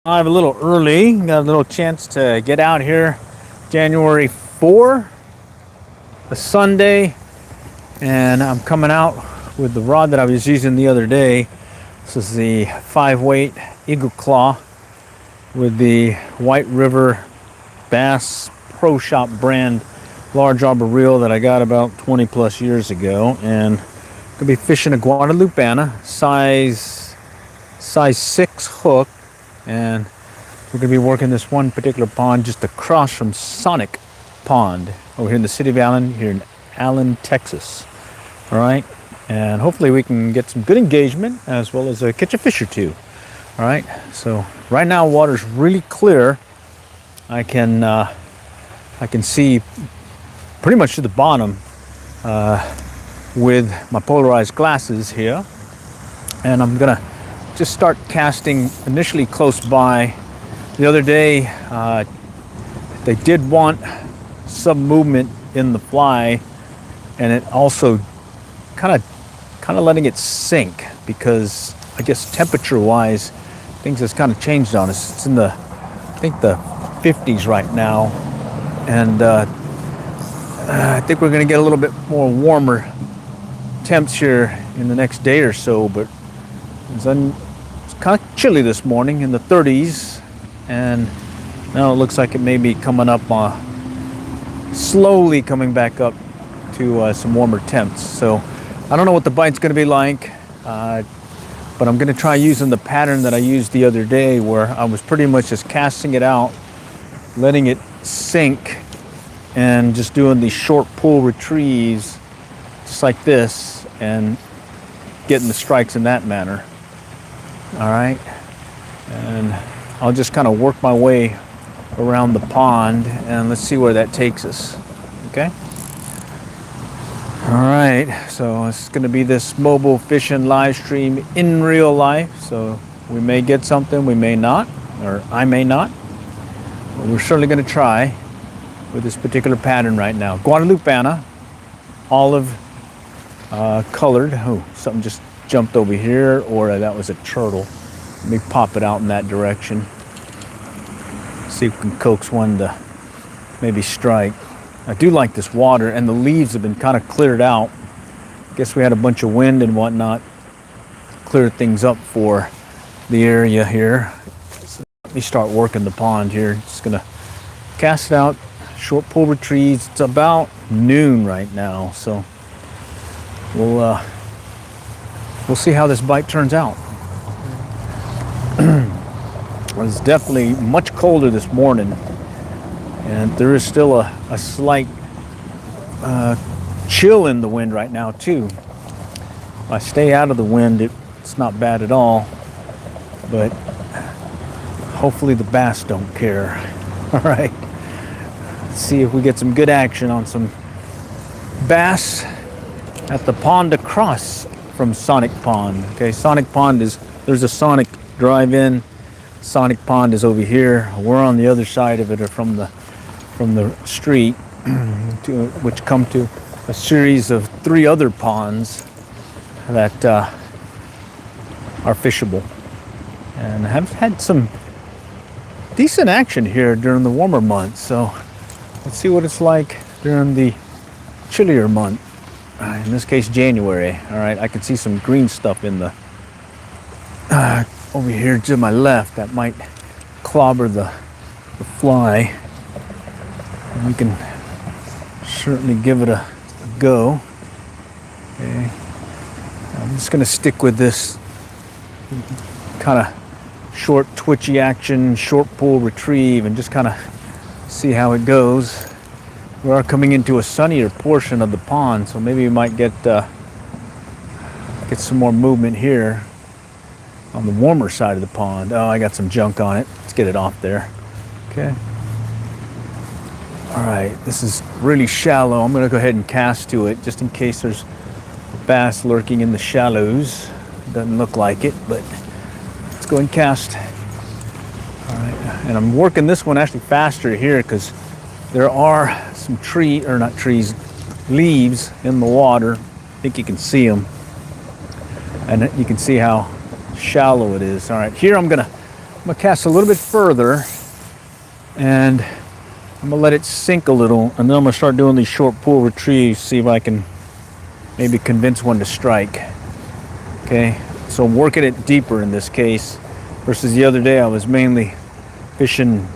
I'm a little early. Got a little chance to get out here January 4, a Sunday, and I'm coming out with the rod that I was using the other day. This is the 5-weight Eagle Claw with the White River Bass Pro Shop brand large arbor reel that I got about 20 plus years ago, and I'm gonna be fishing a Guadalupana size 6 hook, and we're going to be working this one particular pond just across from Sonic Pond over here in the city of Allen, here in Allen, Texas. All right, and hopefully we can get some good engagement as well as catch a fish or two. All right, so right now water's really clear. I can see pretty much to the bottom with my polarized glasses here, and I'm gonna just start casting initially close by. The other day, they did want some movement in the fly, and it also kind of letting it sink, because I guess temperature-wise, things has kind of changed on us. It's in the, I think, the 50s right now, and I think we're going to get a little bit more warmer temps here in the next day or so, but it's kind of chilly this morning in the 30s, and now it looks like it may be coming up, slowly coming back up to some warmer temps. So I don't know what the bite's going to be like, but I'm going to try using the pattern that I used the other day, where I was pretty much just casting it out, letting it sink, and just doing these short pull retrieves just like this, and getting the strikes in that manner. All right, and I'll just kind of work my way around the pond, and let's see where that takes us. Okay. All right, so it's going to be this mobile fishing live stream in real life. So we may get something, we may not, or I may not. But we're certainly going to try with this particular pattern right now. Guadalupana, olive colored. Oh, something just jumped over here, or that was a turtle. Let me pop it out in that direction. See if we can coax one to maybe strike. I do like this water, and the leaves have been kind of cleared out. Guess we had a bunch of wind and whatnot, cleared things up for the area here. So let me start working the pond here. Just gonna cast it out, short pull retrieves. It's about noon right now, so we'll see how this bite turns out. It's definitely much colder this morning, and there is still a slight chill in the wind right now too. If I stay out of the wind, it's not bad at all, but hopefully the bass don't care. All right, let's see if we get some good action on some bass at the pond across from Sonic Pond. Okay, Sonic Pond there's a Sonic drive-in. Sonic Pond is over here. We're on the other side of it, or from the street, which come to a series of 3 other ponds that are fishable, and have had some decent action here during the warmer months. So let's see what it's like during the chillier month. In this case, January. All right, I can see some green stuff in the over here to my left that might clobber the fly. And we can certainly give it a go. Okay, I'm just going to stick with this kind of short twitchy action, short pull retrieve, and just kind of see how it goes. We are coming into a sunnier portion of the pond, so maybe we might get some more movement here on the warmer side of the pond. Oh, I got some junk on it. Let's get it off there. Okay. All right, this is really shallow. I'm gonna go ahead and cast to it just in case there's bass lurking in the shallows. Doesn't look like it, but let's go and cast. All right, and I'm working this one actually faster here because there are some leaves in the water. I think you can see them, and you can see how shallow it is. All right, here I'm gonna I'm gonna cast a little bit further, and I'm gonna let it sink a little, and then I'm gonna start doing these short pull retrieves, see if I can maybe convince one to strike. Okay, so I'm working it deeper in this case, versus the other day I was mainly fishing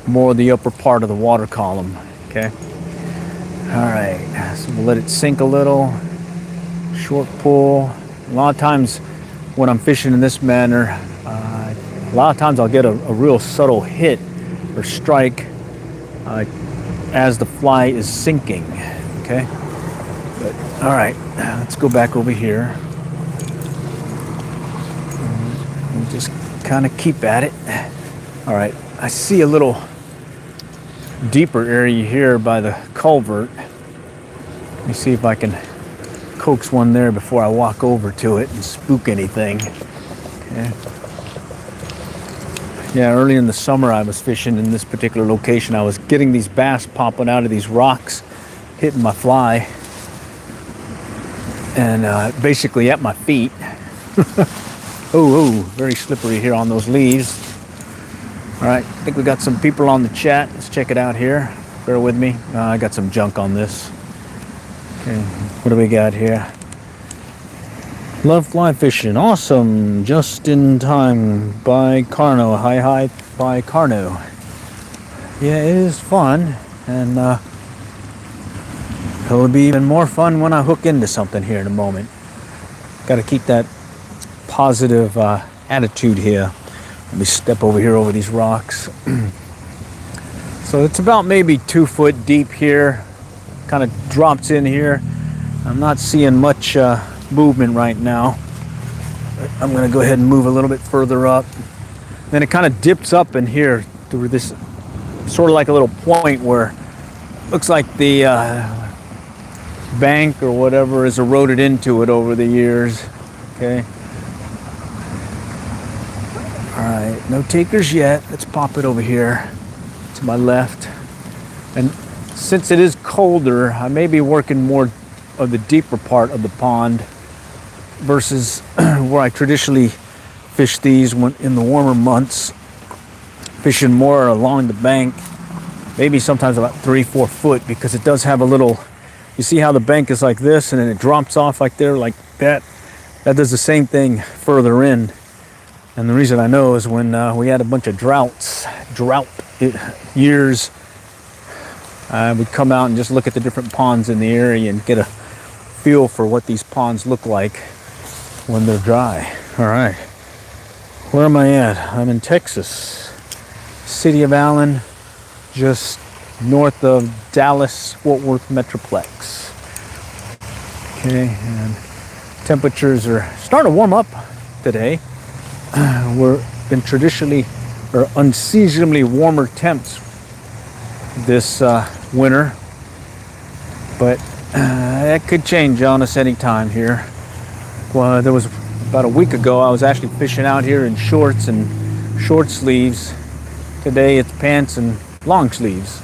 more of the upper part of the water column. Okay, all right, so we'll let it sink a little, short pull. A lot of times when I'm fishing in this manner, a lot of times I'll get a real subtle hit or strike as the fly is sinking. Okay, but all right, let's go back over here. We'll just kind of keep at it. All right, I see a little deeper area here by the culvert. Let me see if I can coax one there before I walk over to it and spook anything. Okay. Yeah, early in the summer I was fishing in this particular location. I was getting these bass popping out of these rocks, hitting my fly, and basically at my feet. Oh, very slippery here on those leaves. All right, I think we got some people on the chat. Let's check it out here. Bear with me. I got some junk on this. Okay, what do we got here? Love fly fishing. Awesome. Just in time by Carno. Hi by Carno. Yeah, it is fun. And it'll be even more fun when I hook into something here in a moment. Got to keep that positive attitude here. Let me step over here over these rocks. So it's about maybe 2 foot deep here. Kind of drops in here. I'm not seeing much movement right now. I'm going to go ahead and move a little bit further up. Then it kind of dips up in here through this sort of like a little point where it looks like the bank or whatever has eroded into it over the years. Okay. All right, no takers yet. Let's pop it over here to my left. And since it is colder, I may be working more of the deeper part of the pond versus where I traditionally fish these when in the warmer months, fishing more along the bank, maybe sometimes about 3-4 foot, because it does have a little, you see how the bank is like this and then it drops off like there like that. That does the same thing further in. And the reason I know is when we had a bunch of drought years, we'd come out and just look at the different ponds in the area and get a feel for what these ponds look like when they're dry. All right, where am I at? I'm in Texas, city of Allen, just north of Dallas Fort Worth Metroplex. Okay, and temperatures are starting to warm up today. We're been traditionally or unseasonably warmer temps this winter, but that could change on us anytime here. Well, there was about a week ago I was actually fishing out here in shorts and short sleeves. Today it's pants and long sleeves.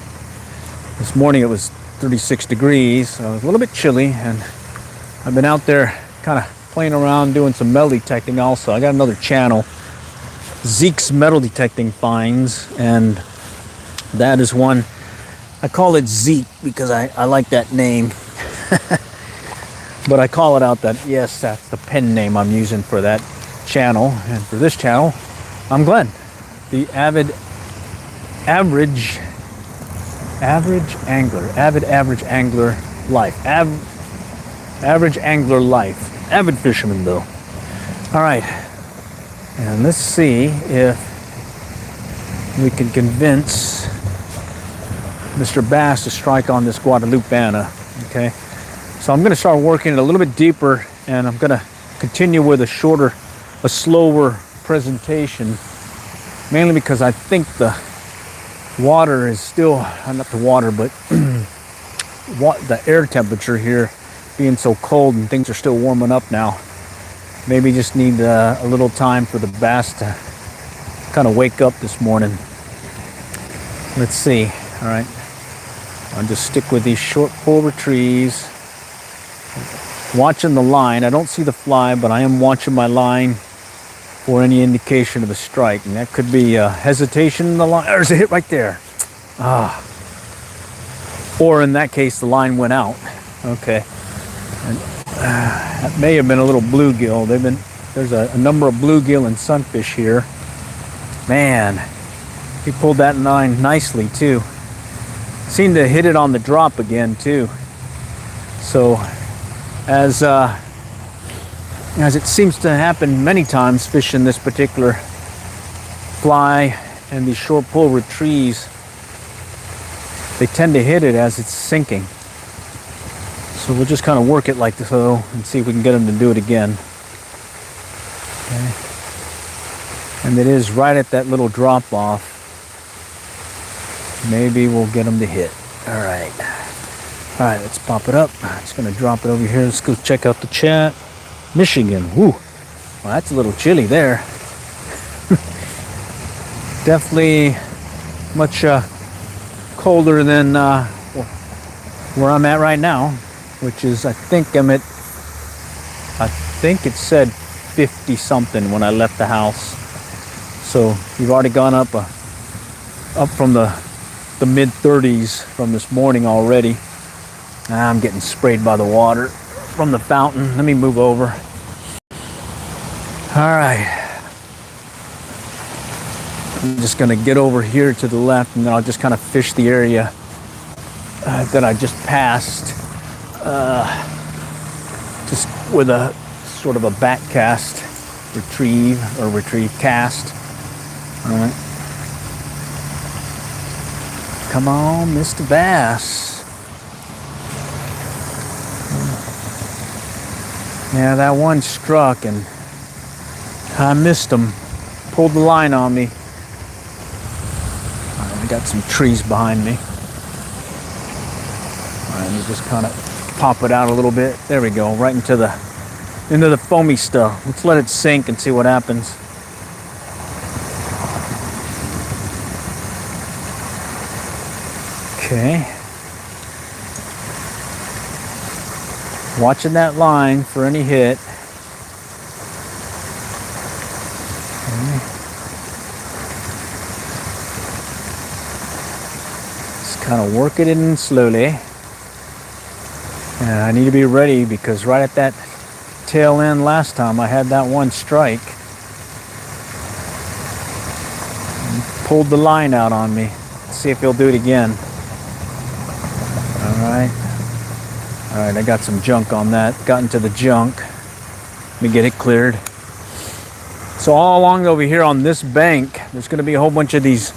This morning it was 36 degrees, so it was a little bit chilly, and I've been out there kind of playing around doing some metal detecting also. I got another channel, Zeke's Metal Detecting Finds, and that is one. I call it Zeke because I like that name. But I call it out that, yes, that's the pen name I'm using for that channel. And for this channel, I'm Glenn, the average angler life. Average angler life. Avid fisherman, though. All right. And let's see if we can convince Mr. Bass to strike on this Guadalupana. Okay. So I'm going to start working it a little bit deeper, and I'm going to continue with a slower presentation, mainly because I think the water is still, not the water, but the air temperature here being so cold and things are still warming up now. Maybe just need a little time for the bass to kind of wake up this morning. Let's see. All right. I'll just stick with these short pull retrieves. Watching the line. I don't see the fly, but I am watching my line or any indication of a strike. And that could be a hesitation in the line. There's a hit right there. Or in that case, the line went out. Okay. And, that may have been a little bluegill. There's a number of bluegill and sunfish here. Man, he pulled that line nicely too. Seemed to hit it on the drop again too. So as it seems to happen many times fishing this particular fly and these short pull retrieves, they tend to hit it as it's sinking. So we'll just kind of work it like so and see if we can get them to do it again. Okay. And it is right at that little drop off. Maybe we'll get them to hit. All right, let's pop it up. Just gonna drop it over here. Let's go check out the chat. Michigan, woo. Well, that's a little chilly there. Definitely much colder than where I'm at right now, which is, I think it said 50 something when I left the house. So you've already gone up from the mid 30s from this morning already. I'm getting sprayed by the water from the fountain. Let me move over. All right. I'm just gonna get over here to the left, and then I'll just kind of fish the area that I just passed, just with a sort of a back cast retrieve cast. All right. Come on, Mr. Bass. Yeah, that one struck and I missed him. Pulled the line on me. All right, I got some trees behind me. All right, let me just kind of pop it out a little bit. There we go, right into the foamy stuff. Let's let it sink and see what happens. Okay. Watching that line for any hit. Okay. Just kind of work it in slowly. And I need to be ready because right at that tail end last time I had that one strike. And pulled the line out on me. Let's see if he'll do it again. All right, I got some junk on that. Got into the junk. Let me get it cleared. So all along over here on this bank, there's going to be a whole bunch of these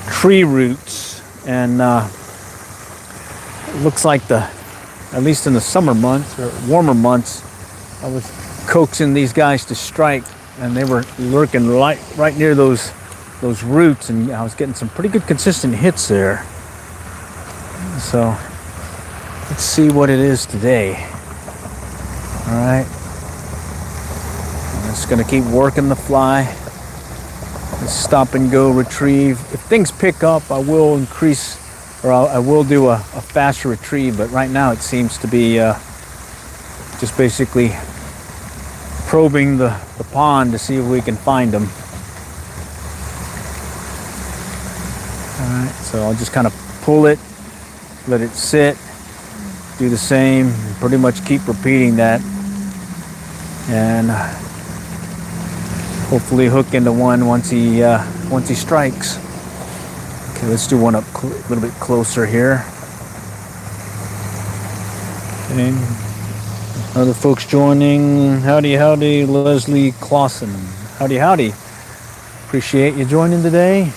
tree roots, and it looks like at least in the summer months or warmer months, I was coaxing these guys to strike, and they were lurking right near those roots, and I was getting some pretty good consistent hits there. So let's see what it is today. All right, I'm just gonna keep working the fly. Let's stop and go retrieve. If things pick up, I will increase, or I will do a faster retrieve, but right now it seems to be just basically probing the pond to see if we can find them. All right, so I'll just kind of pull it, let it sit, do the same, pretty much keep repeating that, and hopefully hook into one once he strikes. Okay, let's do one up a little bit closer here. Okay. Other folks joining. Howdy, Leslie Clausen. Howdy. Appreciate you joining today.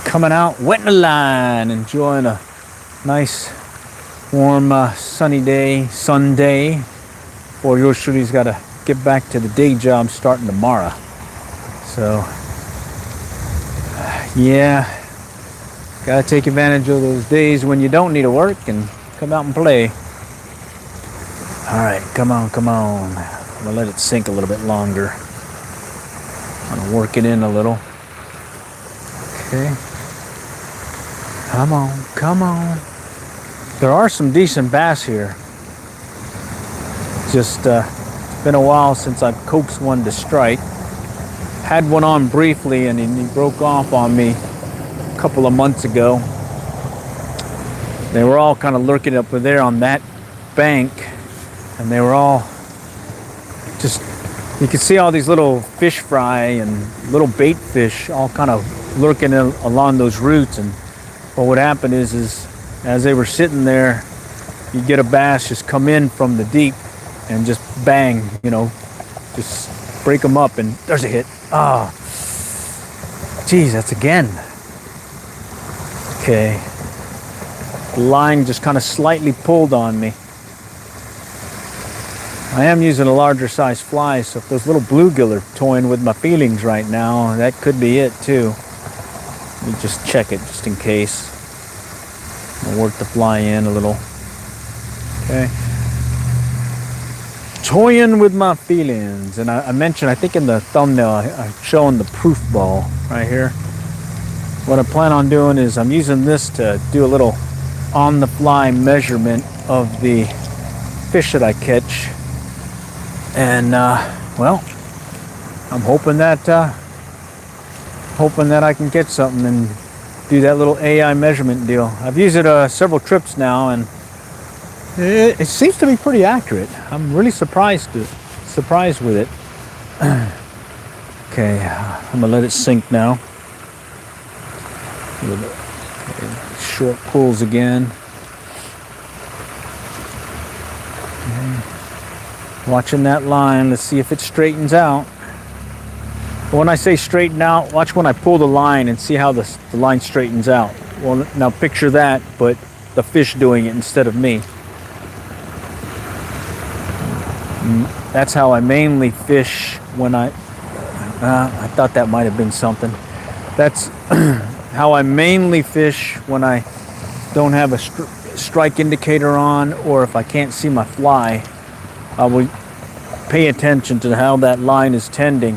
Coming out, wetting the line, enjoying a nice, warm, sunny day, Sunday. Boy, yours truly's got to get back to the day job starting tomorrow. So, yeah, got to take advantage of those days when you don't need to work and come out and play. All right, come on. I'm gonna let it sink a little bit longer. I'm gonna work it in a little. Okay. Come on. There are some decent bass here. Just been a while since I've coaxed one to strike. Had one on briefly and he broke off on me a couple of months ago. They were all kind of lurking up there on that bank, and they were all just, you could see all these little fish fry and little bait fish all kind of lurking along those roots. And what would happen is as they were sitting there, you get a bass just come in from the deep and just bang, just break them up, and there's a hit. Oh, geez, that's again. Okay. The line just kind of slightly pulled on me. I am using a larger size fly, so if those little bluegill are toying with my feelings right now, that could be it too. Let me just check it just in case. I'll work the fly in a little. Okay. Toying with my feelings. And I mentioned, I think in the thumbnail, I'm showing the proof ball right here. What I plan on doing is I'm using this to do a little on the fly measurement of the fish that I catch. And well, I'm hoping that I can catch something and do that little AI measurement deal. I've used it several trips now, and it seems to be pretty accurate. I'm really surprised with it. Okay, I'm gonna let it sink now. Okay, short pulls again. Okay. Watching that line, let's see if it straightens out. When I say straighten out, watch when I pull the line and see how the line straightens out. Well, now picture that, but the fish doing it instead of me. That's how I mainly fish when I thought that might have been something. That's how I mainly fish when I don't have a strike indicator on, or if I can't see my fly. I will pay attention to how that line is tending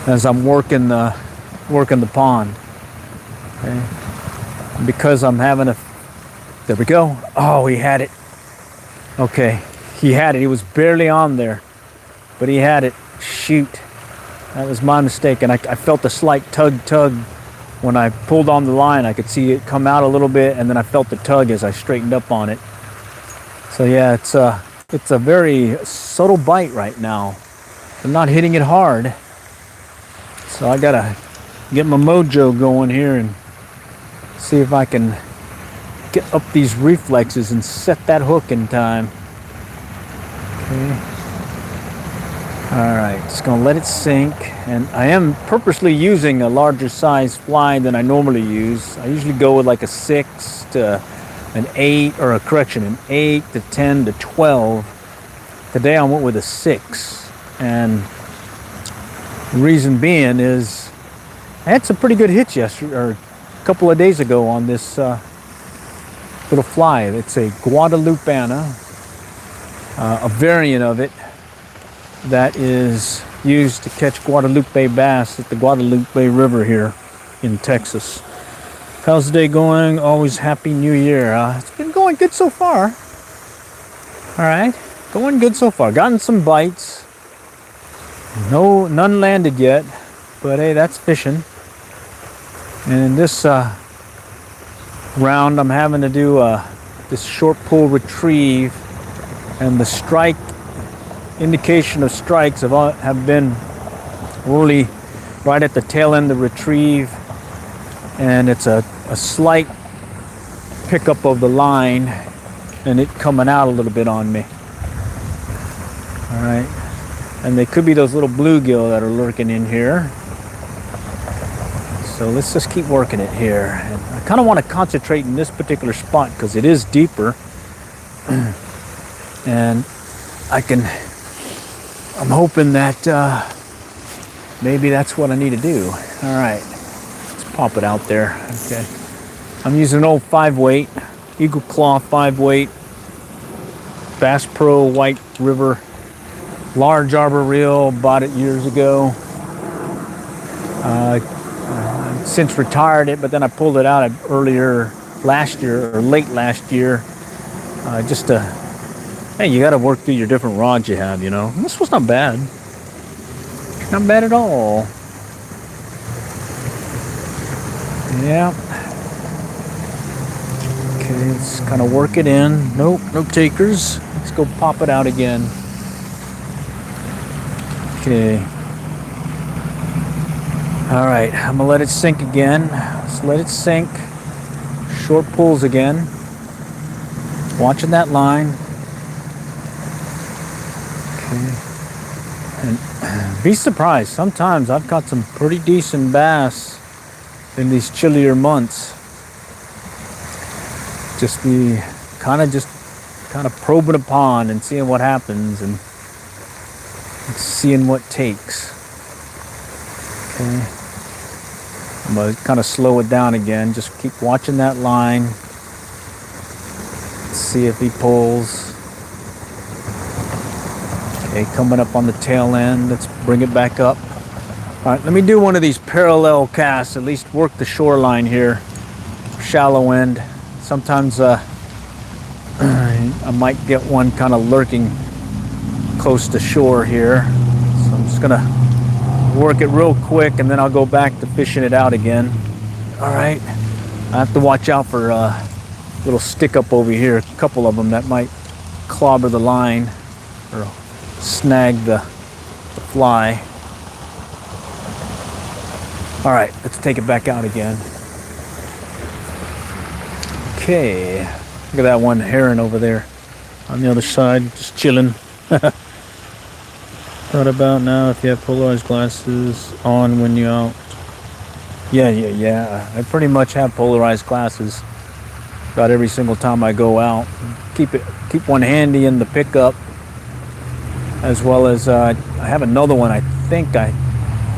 as I'm working the pond. Okay. Because I'm having there we go. Oh, he had it. Okay, he had it. He was barely on there, but he had it. Shoot, that was my mistake. And I felt a slight tug when I pulled on the line. I could see it come out a little bit, and then I felt the tug as I straightened up on it. So yeah, it's a very subtle bite right now. I'm not hitting it hard, so I gotta get my mojo going here and see if I can get up these reflexes and set that hook in time. Okay. All right, just gonna let it sink, and I am purposely using a larger size fly than I normally use. I usually go with like a 6 to an 8, or an 8 to 10 to 12. Today I went with a 6, and the reason being is I had some pretty good hits yesterday, or a couple of days ago, on this little fly. It's a Guadalupana, a variant of it that is used to catch Guadalupe bass at the Guadalupe River here in Texas. How's the day going? Always Happy New Year. It's been going good so far. All right, going good so far. Gotten some bites. None landed yet, but hey, that's fishing. And in this round, I'm having to do this short pull retrieve, and the strike indication of strikes have been really right at the tail end of the retrieve, and it's a slight pickup of the line and it coming out a little bit on me. All right, and they could be those little bluegill that are lurking in here. So let's just keep working it here. And I kind of want to concentrate in this particular spot because it is deeper, and I'm hoping that maybe that's what I need to do. All right, let's pop it out there. Okay, I'm using an old 5-weight, Eagle Claw 5-weight, Bass Pro White River, large arbor reel. Bought it years ago. Since retired it, but then I pulled it out earlier last year, or late last year, just to Hey, you got to work through your different rods you have, you know. This was not bad. Not bad at all. Yeah. Okay, let's kind of work it in. Nope, no takers. Let's go pop it out again. Okay. All right, I'm gonna let it sink again. Let's let it sink. Short pulls again. Watching that line. Okay. And be surprised. Sometimes I've caught some pretty decent bass in these chillier months. Just be kind of probing a pond and seeing what happens and seeing what takes. Okay. I'm gonna kind of slow it down again. Just keep watching that line. See if he pulls. Okay, coming up on the tail end. Let's bring it back up. All right, let me do one of these parallel casts. At least work the shoreline here. Shallow end. Sometimes I might get one kind of lurking close to shore here. So I'm just gonna work it real quick and then I'll go back to fishing it out again. All right, I have to watch out for a little stick up over here. A couple of them that might clobber the line or snag the fly. All right, let's take it back out again. Okay, look at that one heron over there on the other side, just chilling. What about now if you have polarized glasses on when you're out? Yeah. I pretty much have polarized glasses about every single time I go out. Keep one handy in the pickup, as well as I have another one I think I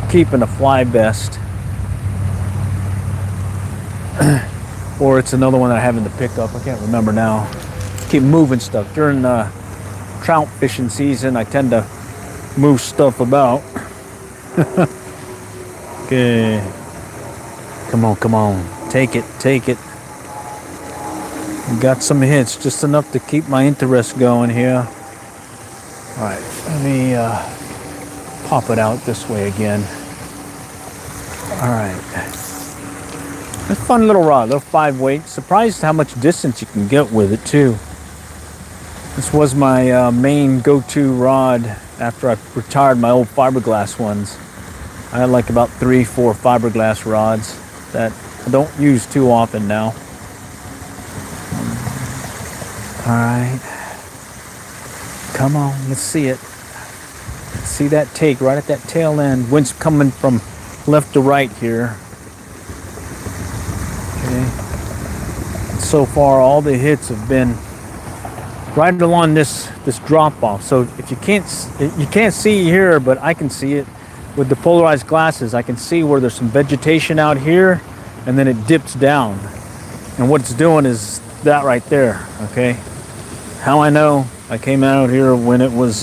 keep in the fly vest. Or it's another one that I have in the pickup. I can't remember now. Keep moving stuff. During trout fishing season, I tend to move stuff about. Okay. Come on. Take it. Got some hits, just enough to keep my interest going here. All right, let me pop it out this way again. All right. A fun little rod, little 5-weight. Surprised how much distance you can get with it too. This was my main go-to rod after I retired my old fiberglass ones. I had like about 3-4 fiberglass rods that I don't use too often now. All right. Come on, let's see it. See that take right at that tail end. Wind's coming from left to right here. Okay. So far, all the hits have been right along this drop off. So if you can't see here, but I can see it with the polarized glasses. I can see where there's some vegetation out here, and then it dips down. And what it's doing is that right there. Okay. How I know? I came out here when it was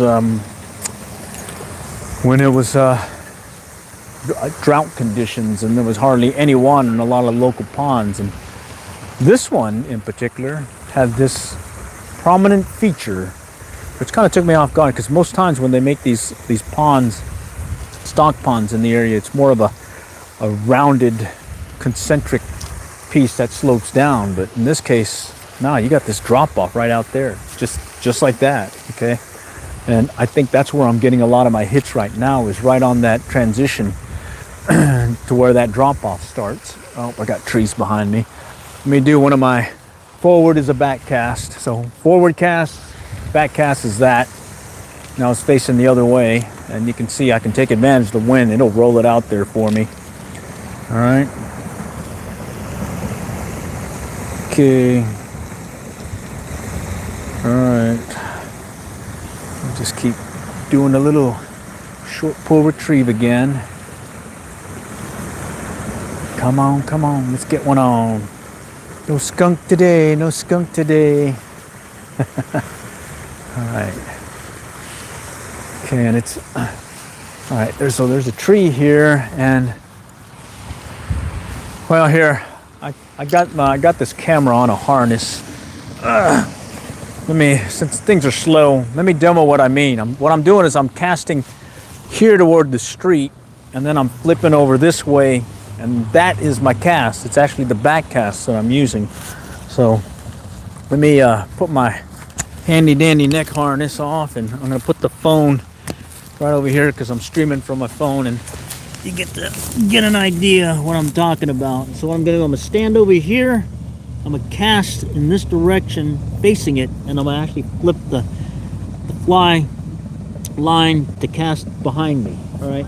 drought conditions, and there was hardly any water in a lot of local ponds. And this one in particular had this prominent feature, which kind of took me off guard, because most times when they make these ponds, stock ponds in the area, it's more of a rounded concentric piece that slopes down. But in this case, no, you got this drop off right out there, just like that. Okay. And I think that's where I'm getting a lot of my hits right now, is right on that transition to where that drop off starts. Oh, I got trees behind me. Let me do one of my forward is a back cast. So forward cast, back cast is that. Now it's facing the other way, and you can see I can take advantage of the wind. It'll roll it out there for me. All right. Okay. All right. I'll just keep doing a little short pull retrieve again. Come on, let's get one on. No skunk today, All right. Okay, and it's all right. There's a tree here, and well, here I got this camera on a harness. since things are slow, let me demo what I mean. What I'm doing is I'm casting here toward the street, and then I'm flipping over this way, and that is my cast. It's actually the back cast that I'm using. So let me put my handy dandy neck harness off, and I'm gonna put the phone right over here because I'm streaming from my phone, and you get an idea what I'm talking about. So what I'm gonna do, I'm gonna stand over here, I'm gonna cast in this direction facing it, and I'm gonna actually flip the fly line to cast behind me. All right,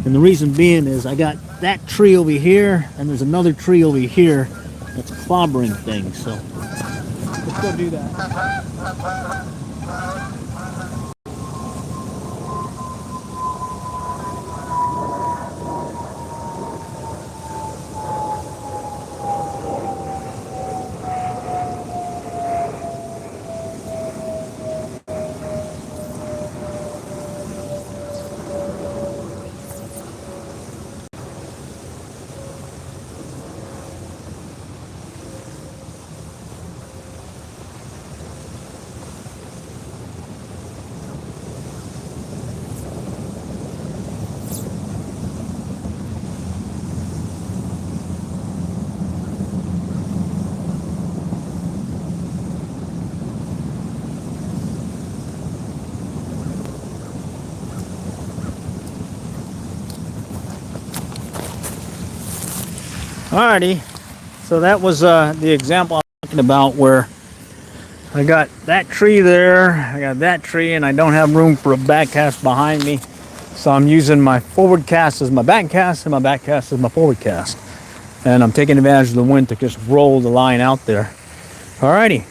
and the reason being is I got that tree over here, and there's another tree over here that's clobbering things. So let's go do that. Alrighty, so that was the example I'm talking about, where I got that tree there, I got that tree, and I don't have room for a back cast behind me. So I'm using my forward cast as my back cast, and my back cast as my forward cast. And I'm taking advantage of the wind to just roll the line out there. Alrighty,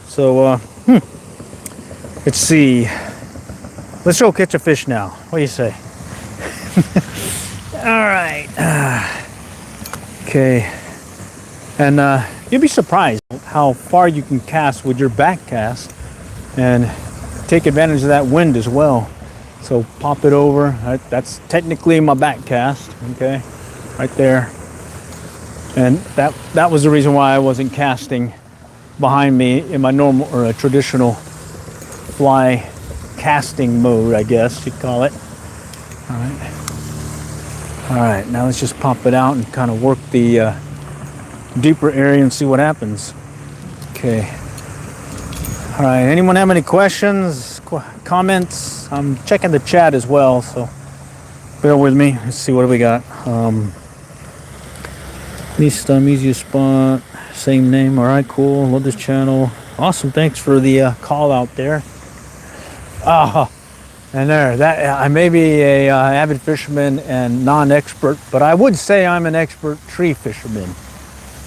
so let's see. Let's go catch a fish now. What do you say? Alright. Okay, and you'll be surprised how far you can cast with your back cast and take advantage of that wind as well. So pop it over. That's technically my back cast, okay, right there. And that was the reason why I wasn't casting behind me in my normal or a traditional fly casting mode, I guess you'd call it. All right. All right, now let's just pop it out and kind of work the deeper area and see what happens. Okay. All right, anyone have any questions, comments? I'm checking the chat as well, so bear with me. Let's see, what do we got? Least easiest spot, same name. All right, cool. Love this channel. Awesome, thanks for the call out there. And that I may be a avid fisherman and non-expert, but I would say I'm an expert tree fisherman,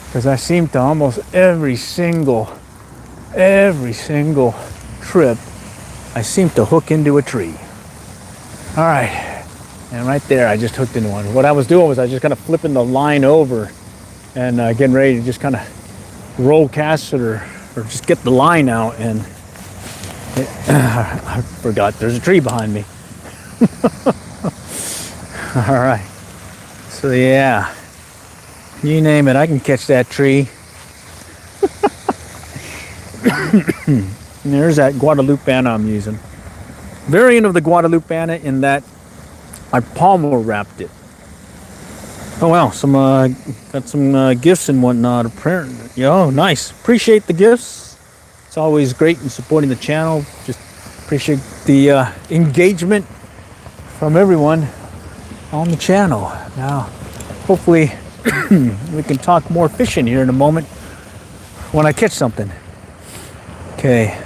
because I seem to almost every single trip, I seem to hook into a tree. All right, and right there I just hooked into one. What I was doing was I just kind of flipping the line over and getting ready to just kind of roll cast it or just get the line out, and I forgot there's a tree behind me. All right, so yeah, you name it, I can catch that tree. And there's that Guadalupana I'm using. Variant of the Guadalupana in that I palmer wrapped it. Oh wow, got some gifts and whatnot apparently. Oh, nice. Appreciate the gifts. It's always great in supporting the channel. Just appreciate the engagement from everyone on the channel. Now, hopefully we can talk more fishing here in a moment when I catch something. Okay,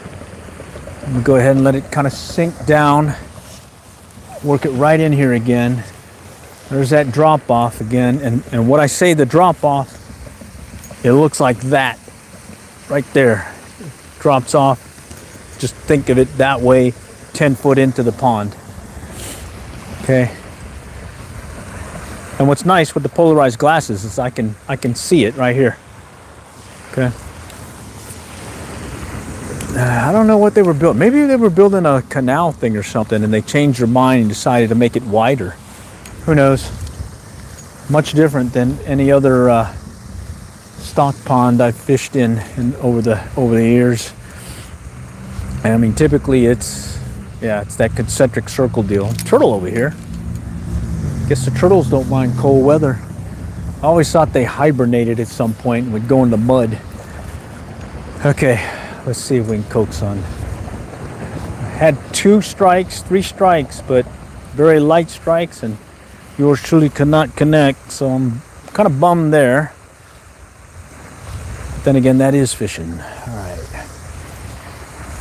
I'm gonna go ahead and let it kind of sink down. Work it right in here again. There's that drop off again, and what I say the drop off, it looks like that right there. Drops off. Just think of it that way, 10 foot into the pond. Okay. And what's nice with the polarized glasses is I can see it right here. Okay. I don't know what they were building. Maybe they were building a canal thing or something, and they changed their mind and decided to make it wider. Who knows? Much different than any other stock pond I've fished in over the years. And I mean, typically it's that concentric circle deal. Turtle over here. Guess the turtles don't mind cold weather. I always thought they hibernated at some point and would go in the mud. Okay, let's see if we can coax on. Had 3 strikes, but very light strikes, and yours truly could not connect, so I'm kind of bummed there. Then again, that is fishing. All right.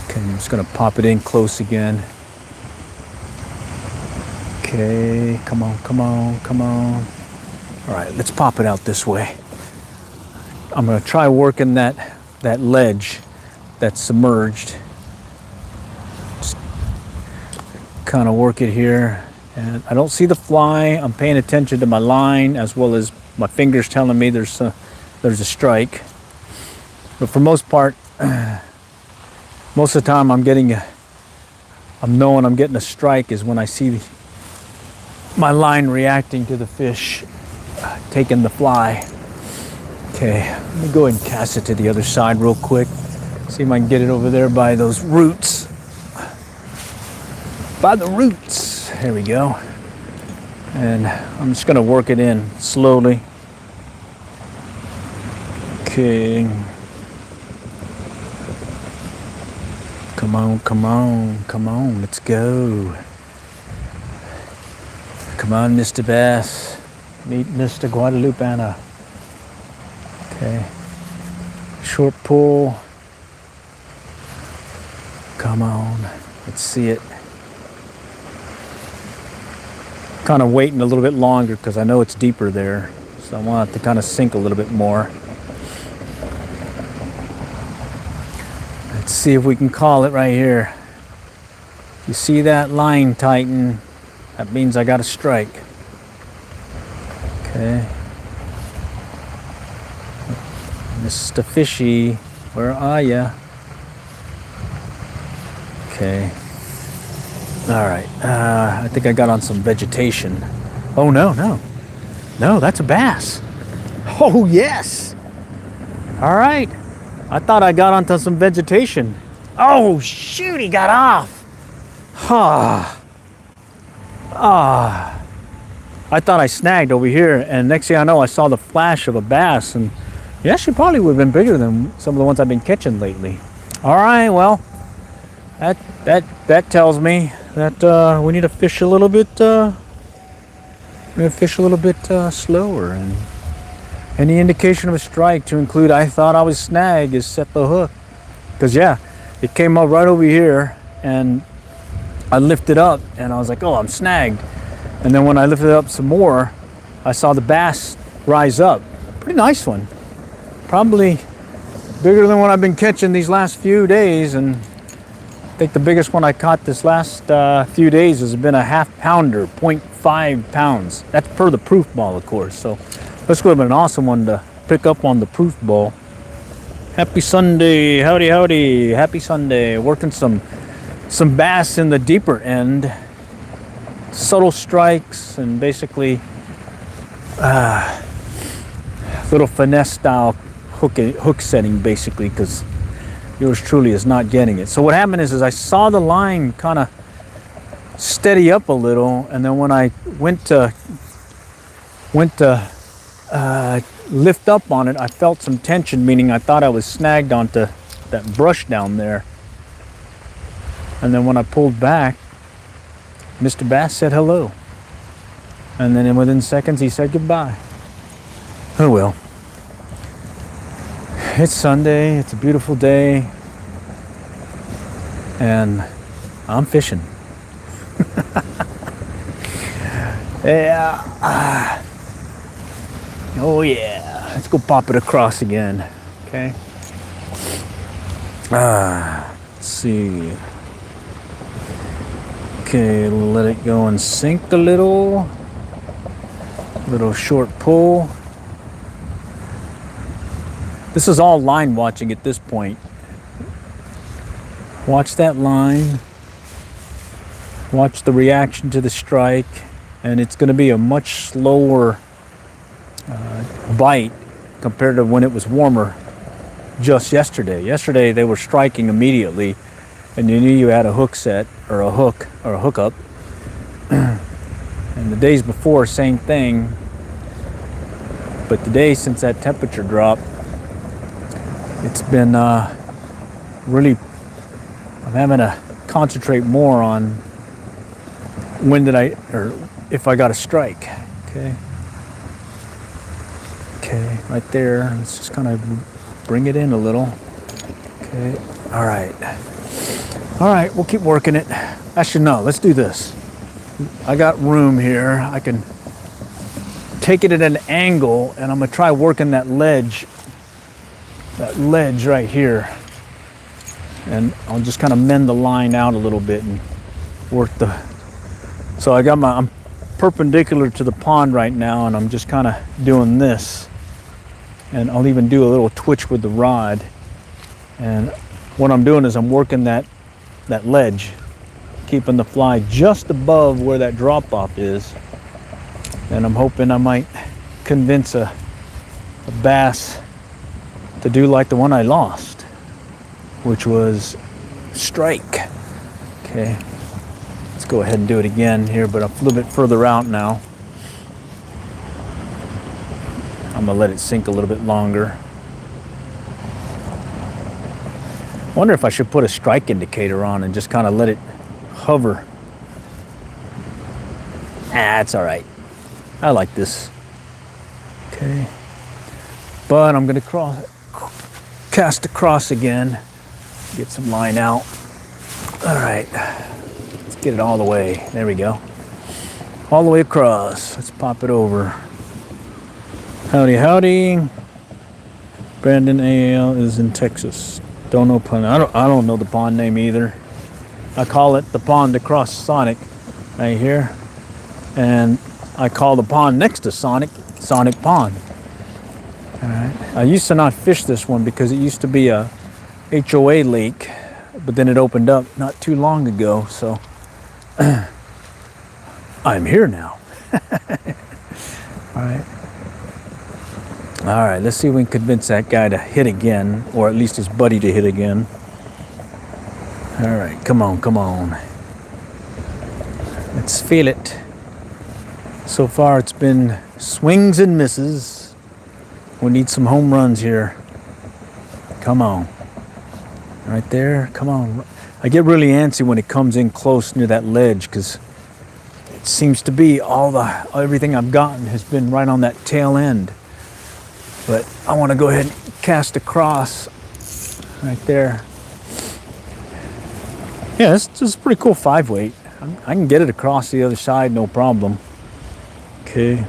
Okay, I'm just gonna pop it in close again. Okay, come on. All right, let's pop it out this way. I'm gonna try working that ledge that's submerged. Just kind of work it here. And I don't see the fly. I'm paying attention to my line as well as my fingers telling me there's a strike. But for most part, most of the time I'm knowing I'm getting a strike is when I see my line reacting to the fish taking the fly. Okay, let me go ahead and cast it to the other side real quick. See if I can get it over there by those roots. By the roots. There we go. And I'm just gonna work it in slowly. Okay. Come on, let's go. Come on, Mr. Bass. Meet Mr. Guadalupeana. Okay. Short pull. Come on, let's see it. Kind of waiting a little bit longer because I know it's deeper there. So I want it to kind of sink a little bit more. Let's see if we can call it right here. You see that line tighten? That means I got a strike. Okay. Mr. Fishy, where are ya? Okay. All right. I think I got on some vegetation. Oh, no. No, that's a bass. Oh, yes. All right. I thought I got onto some vegetation. Oh, shoot, he got off. I thought I snagged over here, and next thing I know, I saw the flash of a bass, and yeah, she probably would have been bigger than some of the ones I've been catching lately. All right, well, that tells me that we need to fish a little bit. Slower, and any indication of a strike to include I thought I was snagged is set the hook. Because yeah, it came up right over here and I lifted up and I was like, oh, I'm snagged. And then when I lifted up some more, I saw the bass rise up. Pretty nice one. Probably bigger than what I've been catching these last few days. And I think the biggest one I caught this last few days has been a half pounder, 0.5 pounds. That's per the proof ball, of course. So this would have been an awesome one to pick up on the proof ball. Happy Sunday, howdy. Happy Sunday. Working some bass in the deeper end. Subtle strikes and basically little finesse style hook setting basically, because yours truly is not getting it. So what happened is I saw the line kind of steady up a little, and then when I went to lift up on it, I felt some tension, meaning I thought I was snagged onto that brush down there. And then when I pulled back, Mr. Bass said hello. And then within seconds he said goodbye. Oh well. It's Sunday, it's a beautiful day, and I'm fishing. Yeah. Oh yeah. Let's go pop it across again. Okay. Let's see. Okay, let it go and sink a little. Little short pull. This is all line watching at this point. Watch that line. Watch the reaction to the strike. And it's going to be a much slower bite compared to when it was warmer just yesterday. Yesterday they were striking immediately. and you knew you had a hook set or a hook or a hookup. And the days before, same thing. But today, since that temperature drop, it's been really, I'm having to concentrate more on when did I, or if I got a strike. Okay. Okay, right there. Let's just kind of bring it in a little. Okay. All right. All right, we'll keep working it. Actually, no, let's do this. I got room here. I can take it at an angle, and I'm gonna try working that ledge right here. And I'll just kind of mend the line out a little bit and work the, so I'm perpendicular to the pond right now, and I'm just kind of doing this. And I'll even do a little twitch with the rod. And what I'm doing is I'm working that ledge, keeping the fly just above where that drop off is. And I'm hoping I might convince a bass to do like the one I lost, which was strike. Okay, let's go ahead and do it again here, but I'm a little bit further out now. I'm gonna let it sink a little bit longer. I wonder if I should put a strike indicator on and just kind of let it hover. It's all right. I like this. Okay. But I'm gonna cast across again, get some line out. All right, let's get it all the way. There we go. All the way across. Let's pop it over. Howdy, howdy. Brandon AL is in Texas. Don't know pond. I don't know the pond name either. I call it the pond across Sonic, right here, and I call the pond next to Sonic Pond. All right. I used to not fish this one because it used to be a HOA lake, but then it opened up not too long ago. So I'm here now. All right. All right, let's see if we can convince that guy to hit again, or at least his buddy to hit again. All right, come on, come on. Let's feel it. So far, it's been swings and misses. We need some home runs here. Come on. Right there, come on. I get really antsy when it comes in close near that ledge, because it seems to be everything I've gotten has been right on that tail end. But I want to go ahead and cast across right there. Yeah, this is a pretty cool 5-weight. I can get it across the other side, no problem. Okay.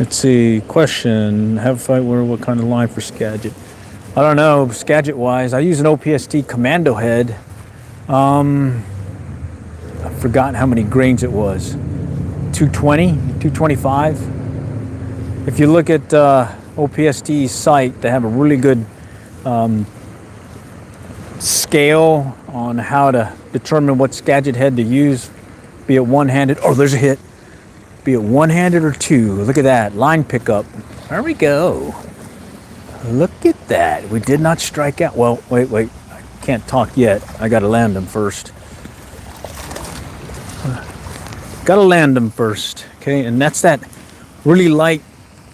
Let's see. Question: have a fight where? What kind of line for Skagit? I don't know. Skagit wise, I use an OPST commando head. I've forgotten how many grains it was. 220, 225. If you look at OPST's site, they have a really good scale on how to determine what Skagit head to use, be it one-handed. Oh, there's a hit. Be it one-handed or two. Look at that. Line pickup. There we go. Look at that. We did not strike out. Well, wait. I can't talk yet. I got to land them first. Got to land them first. Okay, and that's that really light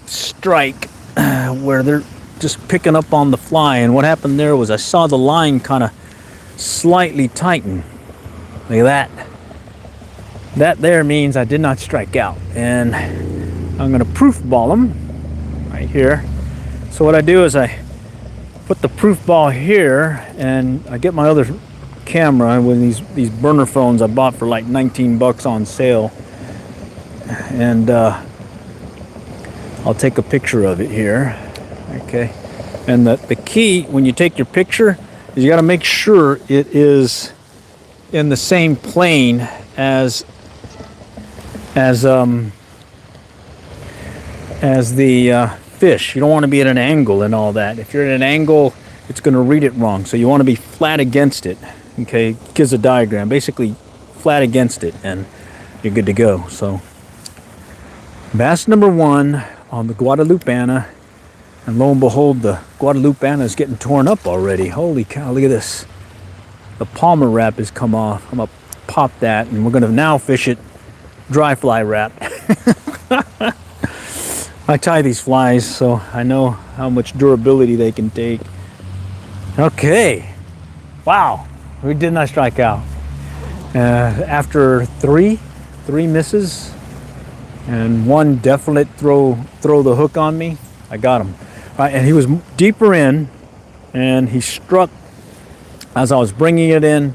strike where they're just picking up on the fly. And what happened there was I saw the line kind of slightly tighten. Look at that. That there means I did not strike out. And I'm going to proof ball them right here. So what I do is I put the proof ball here, and I get my other camera with these burner phones I bought for like 19 bucks on sale. And I'll take a picture of it here. Okay. And the key when you take your picture is you got to make sure it is in the same plane as the fish. You don't want to be at an angle and all that. If you're at an angle, it's going to read it wrong. So you want to be flat against it. Okay, gives a diagram. Basically, flat against it, and you're good to go. So, bass number 1 on the Guadalupana, and lo and behold, the Guadalupana is getting torn up already. Holy cow! Look at this. the Palmer wrap has come off. I'm gonna pop that, and we're gonna now fish it dry fly wrap. I tie these flies so I know how much durability they can take. Okay, wow, we did not strike out. After three misses and one definite throw the hook on me, I got him. And he was deeper in, and he struck as I was bringing it in.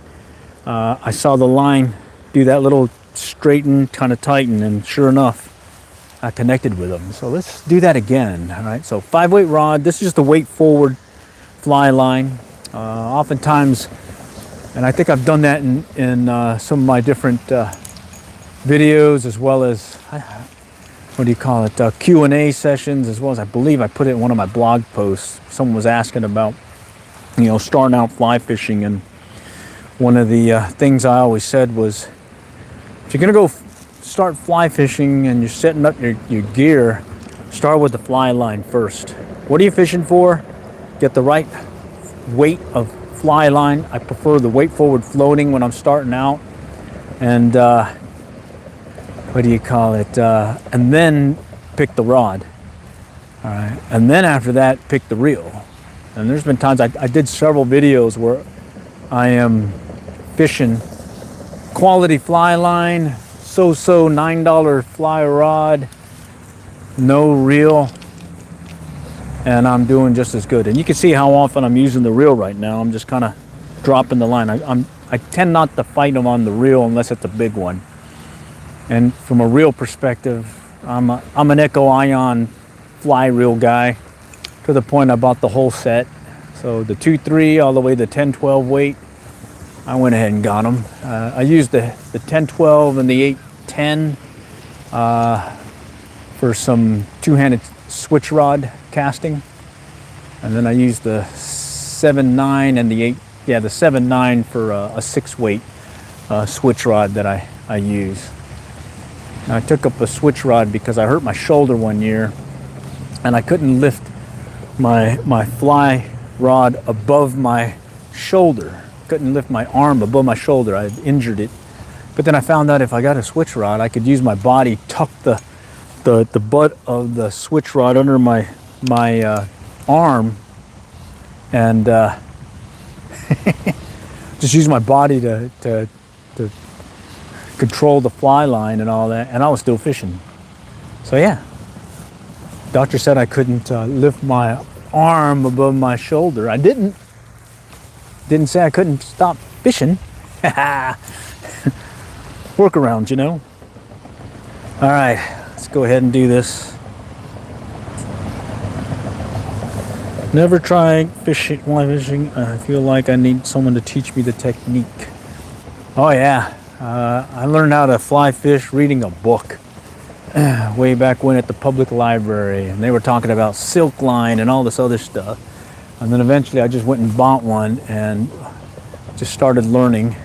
I saw the line do that little straighten, kind of tighten, and sure enough, I connected with him. So let's do that again. All right, so 5-weight rod. This is just a weight forward fly line. Oftentimes, and I think I've done that in some of my different videos, as well as what do you call it, Q&A sessions, as well as I believe I put it in one of my blog posts. Someone was asking about, you know, starting out fly fishing, and one of the things I always said was, if you're gonna go start fly fishing and you're setting up your gear, start with the fly line first. What are you fishing for? Get the right weight of fly line. I prefer the weight forward floating when I'm starting out, and what do you call it, and then pick the rod. All right, and then after that, pick the reel. And there's been times I did several videos where I am fishing quality fly line, so-so $9 fly rod, no reel, and I'm doing just as good. And you can see how often I'm using the reel right now. I'm just kind of dropping the line. I tend not to fight them on the reel unless it's a big one. And from a reel perspective, I'm an Echo Ion fly reel guy, to the point I bought the whole set. So the 2-3 all the way to 10-12 weight, I went ahead and got them. I used the 10-12 and the 8-10 for some two-handed switch rod casting, and then I used the 7-9 and the 7-9 for a 6-weight switch rod that I use. Now, I took up a switch rod because I hurt my shoulder one year, and I couldn't lift my fly rod above my shoulder. Couldn't lift my arm above my shoulder. I had injured it. But then I found out if I got a switch rod, I could use my body, tuck the butt of the switch rod under my arm, and just use my body to control the fly line and all that, and I was still fishing. So yeah, doctor said I couldn't lift my arm above my shoulder. I didn't say I couldn't stop fishing. Workarounds, you know. All right, let's go ahead and do this. Never try fly fishing. I feel like I need someone to teach me the technique. Oh yeah, I learned how to fly fish reading a book way back when at the public library, and they were talking about silk line and all this other stuff. And then eventually I just went and bought one and just started learning.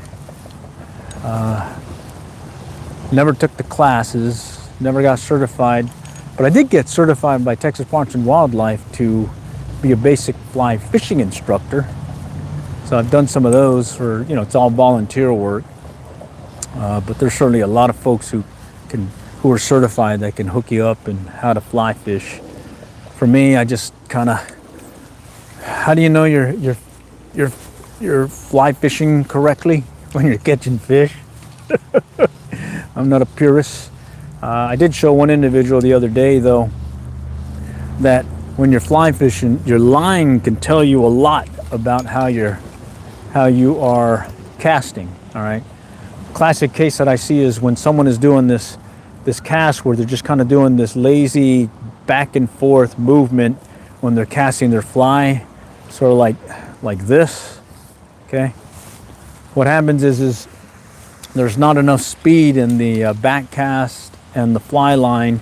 Never took the classes, never got certified, but I did get certified by Texas Parks and Wildlife to be a basic fly fishing instructor. So I've done some of those for, you know, it's all volunteer work. But there's certainly a lot of folks who are certified that can hook you up in how to fly fish. For me, I just kind of, how do you know you're fly fishing correctly when you're catching fish? I'm not a purist. I did show one individual the other day, though, that when you're fly fishing, your line can tell you a lot about how you are casting. All right. Classic case that I see is when someone is doing this cast where they're just kind of doing this lazy back and forth movement when they're casting their fly, sort of like this. Okay. What happens is there's not enough speed in the back cast and the fly line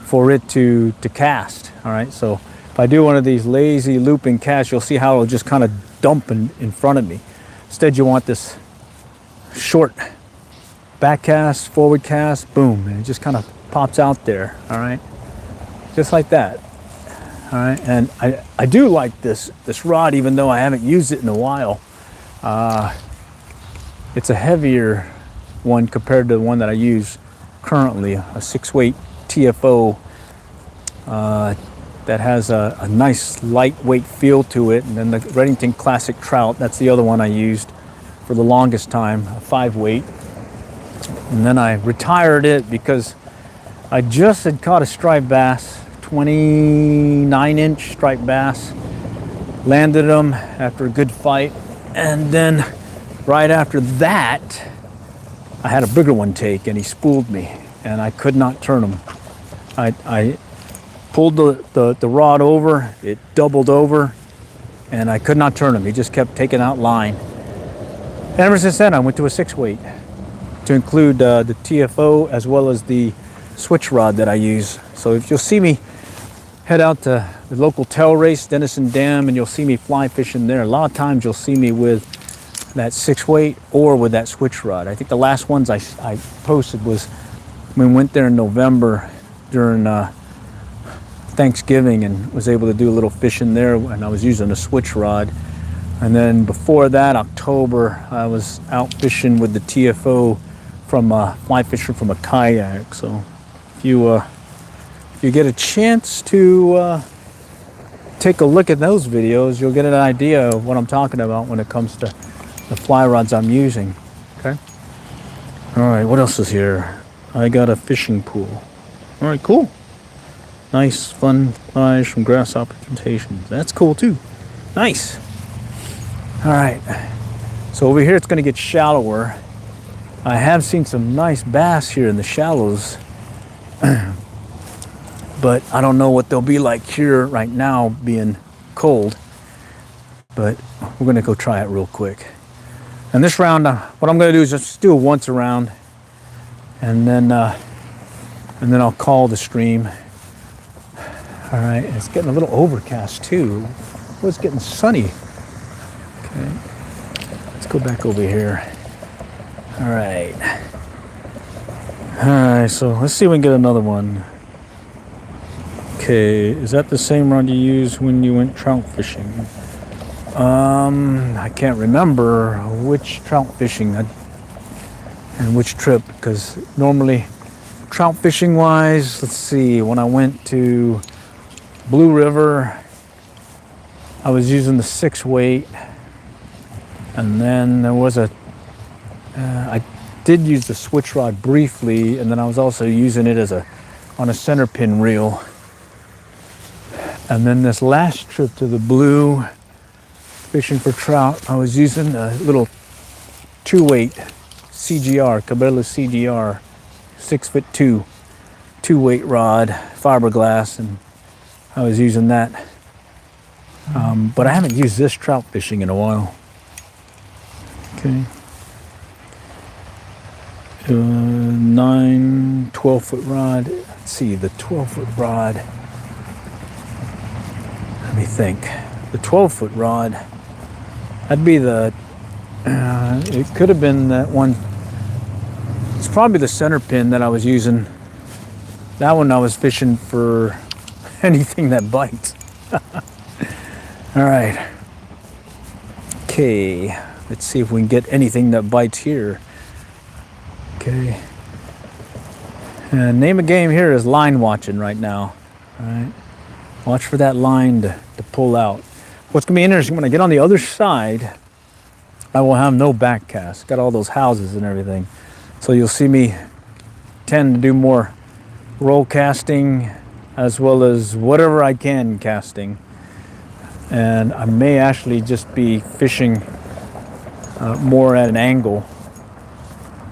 for it to cast. All right, so if I do one of these lazy looping casts, you'll see how it'll just kind of dump in front of me. Instead, you want this short back cast, forward cast, boom, and it just kind of pops out there. All right, just like that. All right, and I do like this rod, even though I haven't used it in a while. It's a heavier one compared to the one that I use currently, a 6-weight TFO that has a nice lightweight feel to it. And then the Reddington Classic Trout, that's the other one I used for the longest time, a 5-weight. And then I retired it because I just had caught a striped bass, 29-inch striped bass, landed them after a good fight, and then right after that I had a bigger one take and he spooled me and I could not turn him. I pulled the rod over, it doubled over, and I could not turn him. He just kept taking out line. And ever since then I went to a 6-weight to include the TFO as well as the switch rod that I use. So if you'll see me head out to the local tail race, Denison Dam, and you'll see me fly fishing there, a lot of times you'll see me with that 6-weight or with that switch rod. I think the last ones I posted was when we went there in November during Thanksgiving and was able to do a little fishing there, and I was using a switch rod. And then before that, October, I was out fishing with the TFO from fly fishing from a kayak. So if you get a chance to take a look at those videos, you'll get an idea of what I'm talking about when it comes to the fly rods I'm using. Okay. All right, what else is here? I got a fishing pool. All right, cool. Nice, fun flies from Grasshopper Temptations. That's cool too. Nice. All right. So over here it's going to get shallower. I have seen some nice bass here in the shallows, but I don't know what they'll be like here right now, being cold. But we're going to go try it real quick. And this round, what I'm going to do is just do it once around, and then I'll call the stream. All right, it's getting a little overcast too. Oh, it's getting sunny. Okay, let's go back over here. All right. All right, so let's see if we can get another one. Okay, is that the same rod you used when you went trout fishing? I can't remember which trout fishing and which trip, because normally trout fishing wise, let's see, when I went to Blue River, I was using the 6-weight, and then there was I did use the switch rod briefly, and then I was also using it as on a center pin reel. And then this last trip to the Blue, fishing for trout, I was using a little 2-weight CGR, Cabela CGR, 6'2", 2-weight rod, fiberglass, and I was using that. But I haven't used this trout fishing in a while. Okay. 12-foot rod. Let's see, the 12-foot rod. Let me think. The 12-foot rod, that'd be it could have been that one. It's probably the center pin that I was using. That one I was fishing for anything that bites. All right. Okay, let's see if we can get anything that bites here. Okay. Name of game here is line watching right now. All right. Watch for that line to pull out. What's going to be interesting, when I get on the other side, I will have no back cast. Got all those houses and everything. So you'll see me tend to do more roll casting as well as whatever I can casting. And I may actually just be fishing more at an angle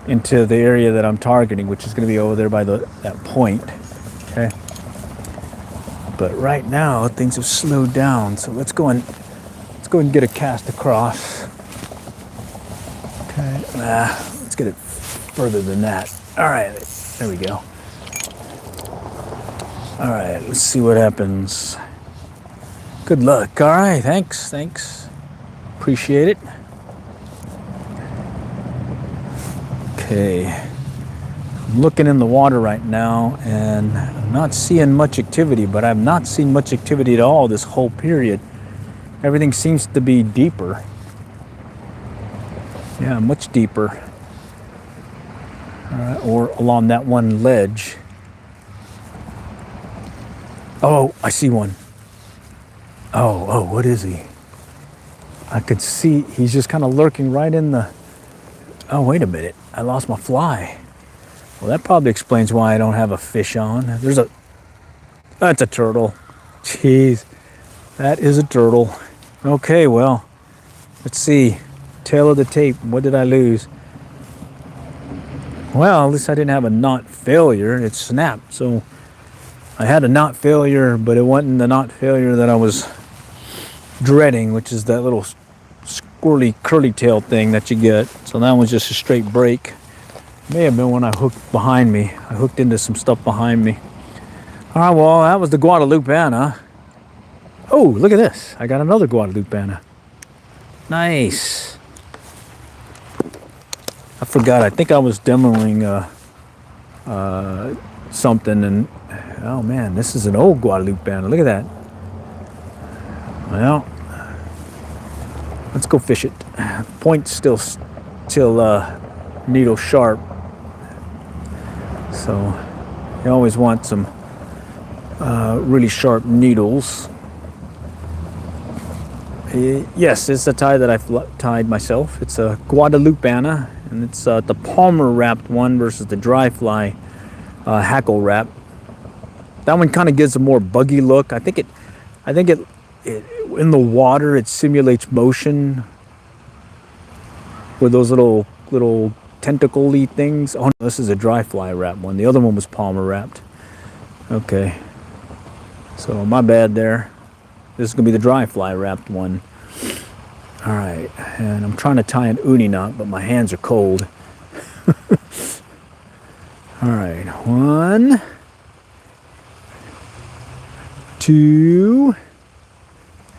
into the area that I'm targeting, which is going to be over there by that point. Okay. But right now things have slowed down, so let's go and get a cast across. Okay. Let's get it further than that. All right, there we go. All right, let's see what happens. Good luck. All right, thanks. Appreciate it. Okay, I'm looking in the water right now, and I'm not seeing much activity, but I've not seen much activity at all this whole period. Everything seems to be deeper. Yeah, much deeper. All right, or along that one ledge. Oh, I see one. Oh, what is he? I could see he's just kind of lurking right in the... Oh, wait a minute. I lost my fly. Well, that probably explains why I don't have a fish on. That's a turtle. Jeez, that is a turtle. Okay, well, let's see. Tail of the tape. What did I lose? Well, at least I didn't have a knot failure. It snapped, so I had a knot failure, but it wasn't the knot failure that I was dreading, which is that little squirrely curly tail thing that you get. So that was just a straight break. May have been when I hooked behind me. I hooked into some stuff behind me. All right, well, that was the Guadalupana. Oh, look at this. I got another Guadalupana. Nice. I forgot. I think I was demoing something, and oh man, this is an old Guadalupana. Look at that. Well, let's go fish it. Point's still needle sharp, so you always want some really sharp needles. Yes, it's a tie that I've tied myself. It's a Guadalupana, and it's the palmer wrapped one versus the dry fly hackle wrap. That one kind of gives a more buggy look. I think it in the water it simulates motion with those little tentacle-y things. Oh no, this is a dry fly wrap one. The other one was palmer wrapped. Okay, so my bad there. This is gonna be the dry fly wrapped one. All right, and I'm trying to tie an uni knot, but my hands are cold. All right, 1, 2,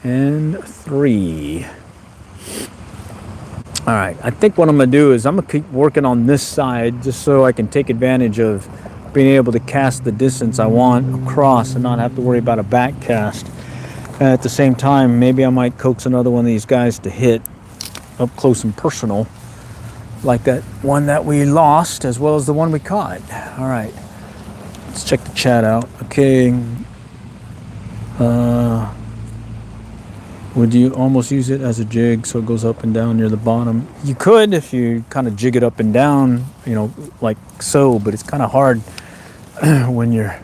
and 3. All right, I think what I'm gonna do is I'm gonna keep working on this side just so I can take advantage of being able to cast the distance I want across and not have to worry about a back cast. And at the same time, maybe I might coax another one of these guys to hit up close and personal, like that one that we lost as well as the one we caught. All right, let's check the chat out. Okay, would you almost use it as a jig so it goes up and down near the bottom? You could if you kind of jig it up and down, you know, like so, but it's kind of hard when you're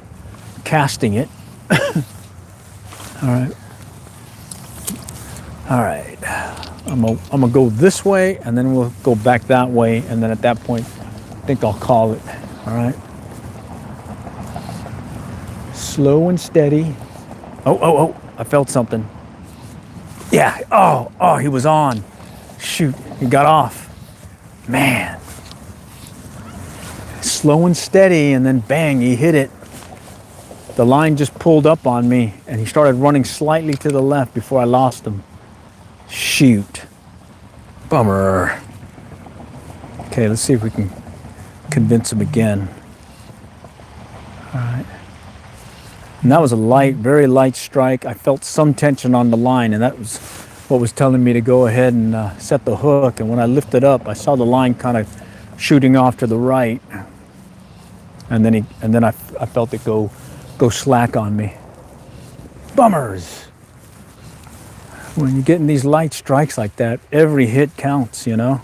casting it. All right, I'm gonna go this way, and then we'll go back that way, and then at that point, I think I'll call it. All right, slow and steady. Oh! I felt something. Yeah. Oh! He was on. Shoot! He got off. Man. Slow and steady, and then bang! He hit it. The line just pulled up on me, and he started running slightly to the left before I lost him. Shoot. Bummer. Okay, let's see if we can convince him again. All right. And that was a light, very light strike. I felt some tension on the line, and that was what was telling me to go ahead and set the hook. And when I lifted up, I saw the line kind of shooting off to the right. And then I felt it go slack on me. Bummers. When you're getting these light strikes like that, every hit counts, you know?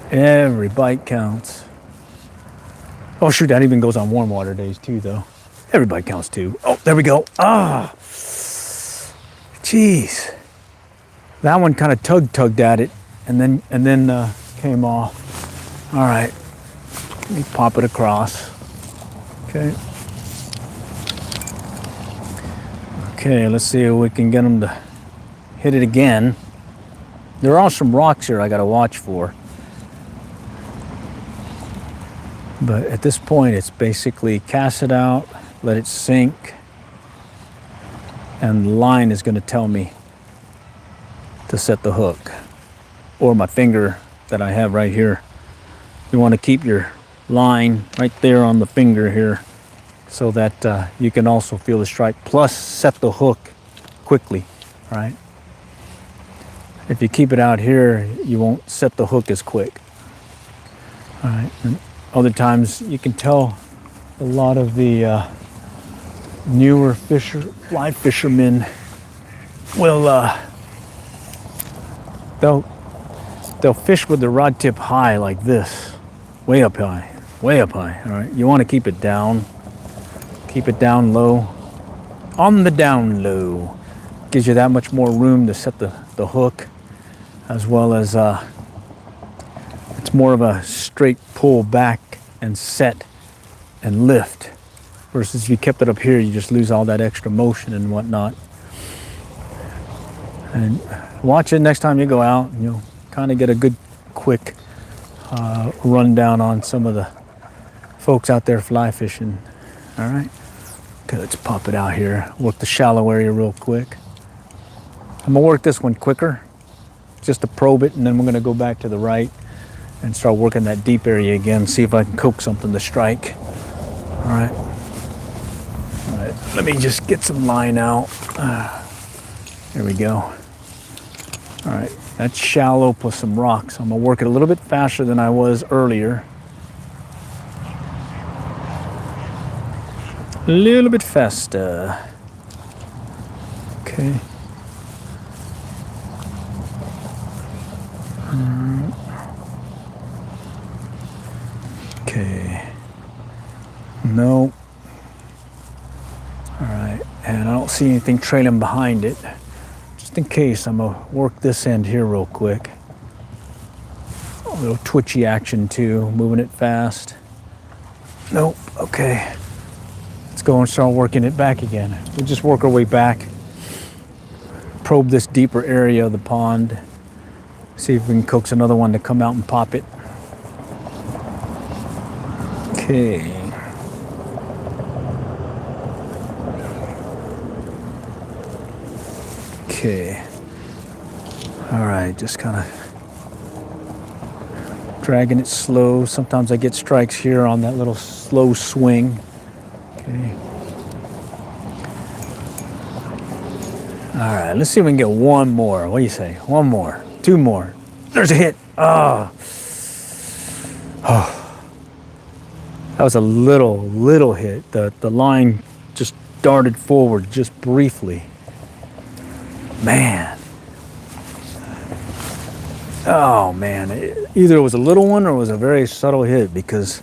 Every bite counts. Oh shoot, that even goes on warm water days too, though. Every bite counts too. Oh, there we go. Ah, jeez. That one kind of tugged at it, and then came off. All right, let me pop it across. Okay. Okay, let's see if we can get them to hit it again. There are some rocks here I gotta watch for. But at this point, it's basically cast it out, let it sink, and the line is gonna tell me to set the hook, or my finger that I have right here. You wanna keep your line right there on the finger here, so that you can also feel the strike, plus set the hook quickly, all right? If you keep it out here, you won't set the hook as quick. All right, and other times you can tell a lot of the newer fly fishermen will they'll fish with the rod tip high like this, way up high. All right, you want to keep it down low, on the down low. Gives you that much more room to set the hook, as well as it's more of a straight pull back and set and lift, versus if you kept it up here, you just lose all that extra motion and whatnot. And watch it next time you go out, and you'll kind of get a good quick rundown on some of the folks out there fly fishing. All right, okay, let's pop it out here, work the shallow area real quick. I'm gonna work this one quicker just to probe it, and then we're gonna go back to the right and start working that deep area again, see if I can coax something to strike. All right, let me just get some line out. There we go. All right, that's shallow plus some rocks. I'm gonna work it a little bit faster than I was earlier. A little bit faster. Okay. Okay. No. All right, and I don't see anything trailing behind it. Just in case, I'm gonna work this end here real quick. A little twitchy action too, moving it fast. Nope, okay. Let's go and start working it back again. We'll just work our way back. Probe this deeper area of the pond. See if we can coax another one to come out and pop it. Okay. Okay. All right, just kind of dragging it slow. Sometimes I get strikes here on that little slow swing. Okay. All right, let's see if we can get one more. What do you say? One more, two more. There's a hit. Oh. That was a little hit. The line just darted forward just briefly. Man. Oh man, either it was a little one or it was a very subtle hit, because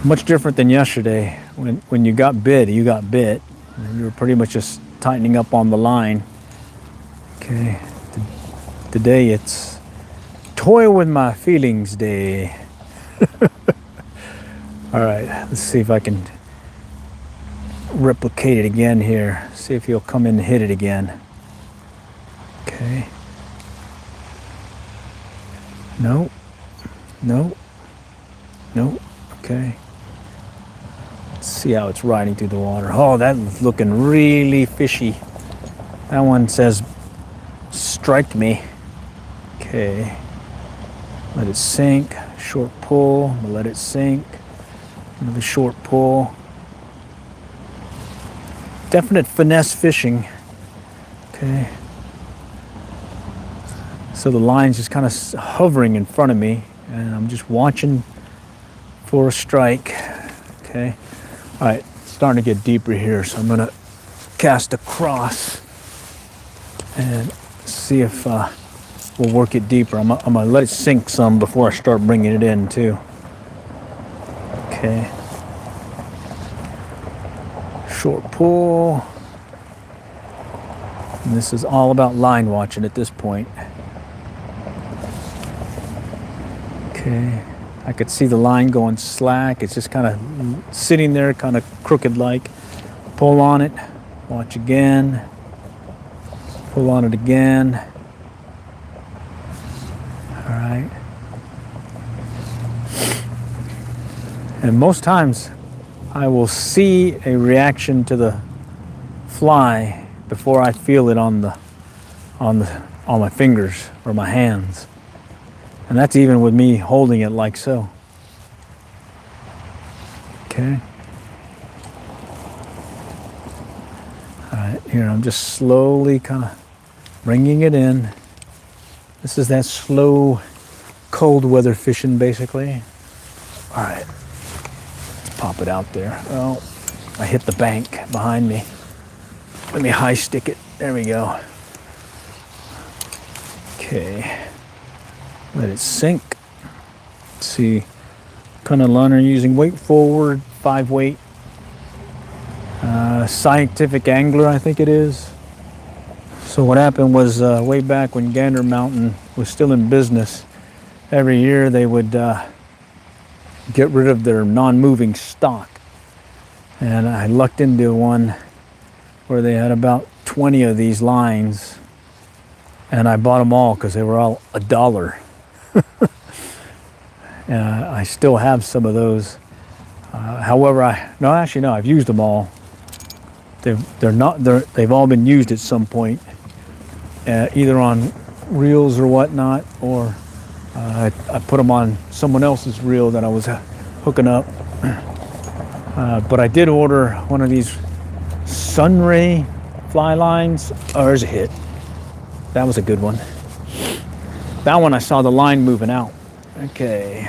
much different than yesterday when you got bit, you got bit. And you were pretty much just tightening up on the line. Okay, today it's toy with my feelings day. All right, let's see if I can replicate it again here. See if he'll come in and hit it again. Okay. No. Okay. Let's see how it's riding through the water. Oh, that's looking really fishy. That one says strike me. Okay. Let it sink. Short pull. Let it sink. Another short pull. Definite finesse fishing. Okay. So the line's just kind of hovering in front of me, and I'm just watching for a strike. Okay. All right, it's starting to get deeper here, so I'm gonna cast across and see if we'll work it deeper. I'm gonna let it sink some before I start bringing it in too. Okay. Short pull. And this is all about line watching at this point. Okay, I could see the line going slack. It's just kind of sitting there, kind of crooked like. Pull on it, watch again, pull on it again. All right. And most times I will see a reaction to the fly before I feel it on my fingers or my hands. And that's even with me holding it like so. Okay. All right, here I'm just slowly kind of bringing it in. This is that slow, cold weather fishing, basically. All right, let's pop it out there. Oh, I hit the bank behind me. Let me high stick it. There we go. Okay, let it sink. Let's see, what kind of line are you using? Weight forward, 5 weight. Scientific angler, I think it is. So what happened was way back when Gander Mountain was still in business, every year they would get rid of their non-moving stock. And I lucked into one where they had about 20 of these lines, and I bought them all because they were all $1. And I still have some of those. However, I've used them all. They've all been used at some point, either on reels or whatnot, or I put them on someone else's reel that I was hooking up. But I did order one of these Sunray fly lines. Oh, there's a hit. That was a good one. That one I saw the line moving out. Okay.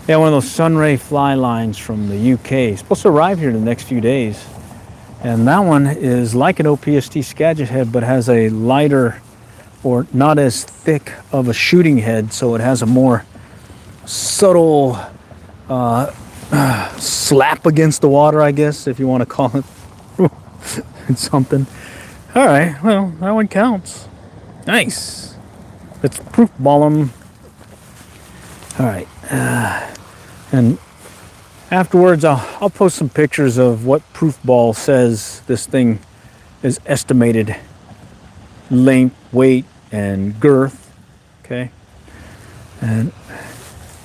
Yeah, one of those Sunray fly lines from the UK. It's supposed to arrive here in the next few days. And that one is like an OPST Skagit head, but has a lighter or not as thick of a shooting head, so it has a more subtle slap against the water, I guess, if you want to call it. It's something. All right, well, that one counts. Nice. Let's proof ball them. All right. And afterwards, I'll post some pictures of what proof ball says this thing is estimated length, weight, and girth. Okay. And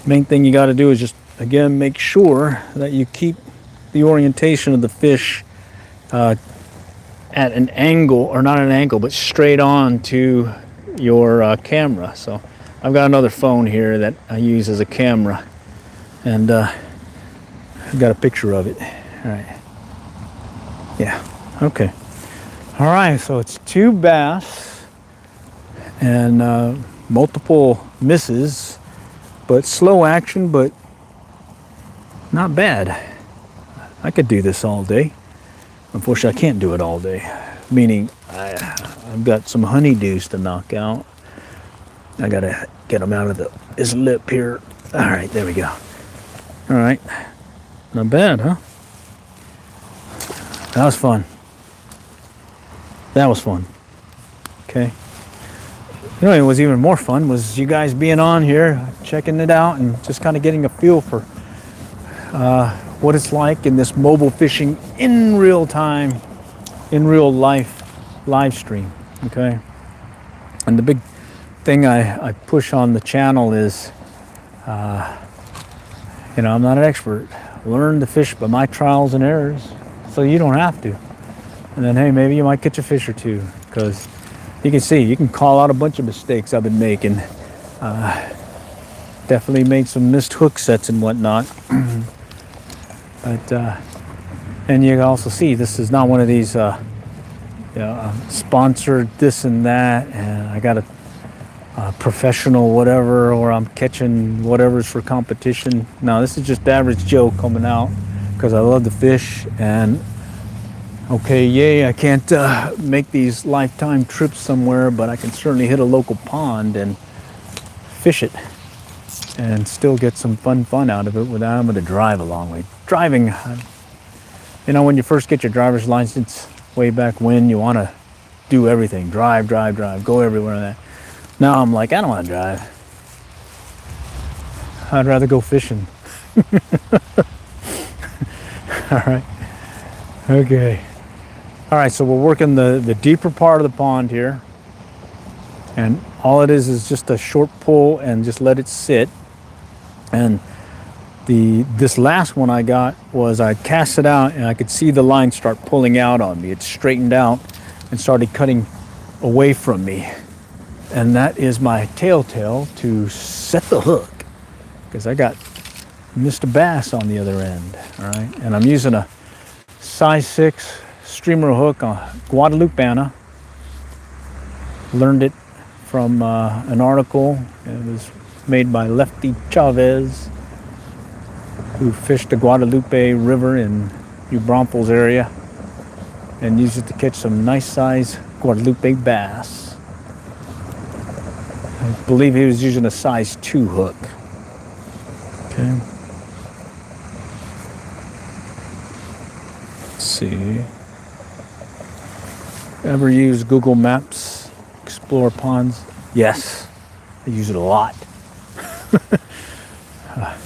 main thing you got to do is just, again, make sure that you keep the orientation of the fish at an angle, or not an angle, but straight on to your camera. So I've got another phone here that I use as a camera, and I've got a picture of it. All right. Yeah. Okay. All right. So it's 2 bass and multiple misses, but slow action, but not bad. I could do this all day. Unfortunately, I can't do it all day, meaning I've got some honeydews to knock out. I gotta get them out of this lip here. All right, there we go. All right, not bad, huh? That was fun. That was fun. Okay. You know, it was even more fun was you guys being on here, checking it out, and just kind of getting a feel for what it's like in this mobile fishing in real time, in real life live stream. Okay. And the big thing I push on the channel is, I'm not an expert. Learn to fish by my trials and errors, so you don't have to. And then, hey, maybe you might catch a fish or two, because you can call out a bunch of mistakes I've been making. Definitely made some missed hook sets and whatnot. But and you can also see this is not one of these sponsored this and that, and I got a professional whatever, or I'm catching whatever's for competition. No, this is just average Joe coming out because I love to fish. And okay, yay, I can't make these lifetime trips somewhere, but I can certainly hit a local pond and fish it and still get some fun out of it without having to drive a long way. Driving, when you first get your driver's license way back when, you want to do everything. Drive, go everywhere. And that. Now I'm like, I don't want to drive. I'd rather go fishing. All right. Okay. All right, so we're working the deeper part of the pond here. And all it is just a short pull and just let it sit. And this last one I got was I cast it out and I could see the line start pulling out on me. It straightened out and started cutting away from me. And that is my telltale to set the hook, because I got Mr. Bass on the other end. All right, and I'm using a size 6 streamer hook on Guadalupeana. Learned it from an article. It was made by Lefty Chavez, who fished the Guadalupe River in New Braunfels area and used it to catch some nice size Guadalupe bass. I believe he was using a size 2 hook. Okay. Let's see. Ever use Google Maps, explore ponds? Yes, I use it a lot. I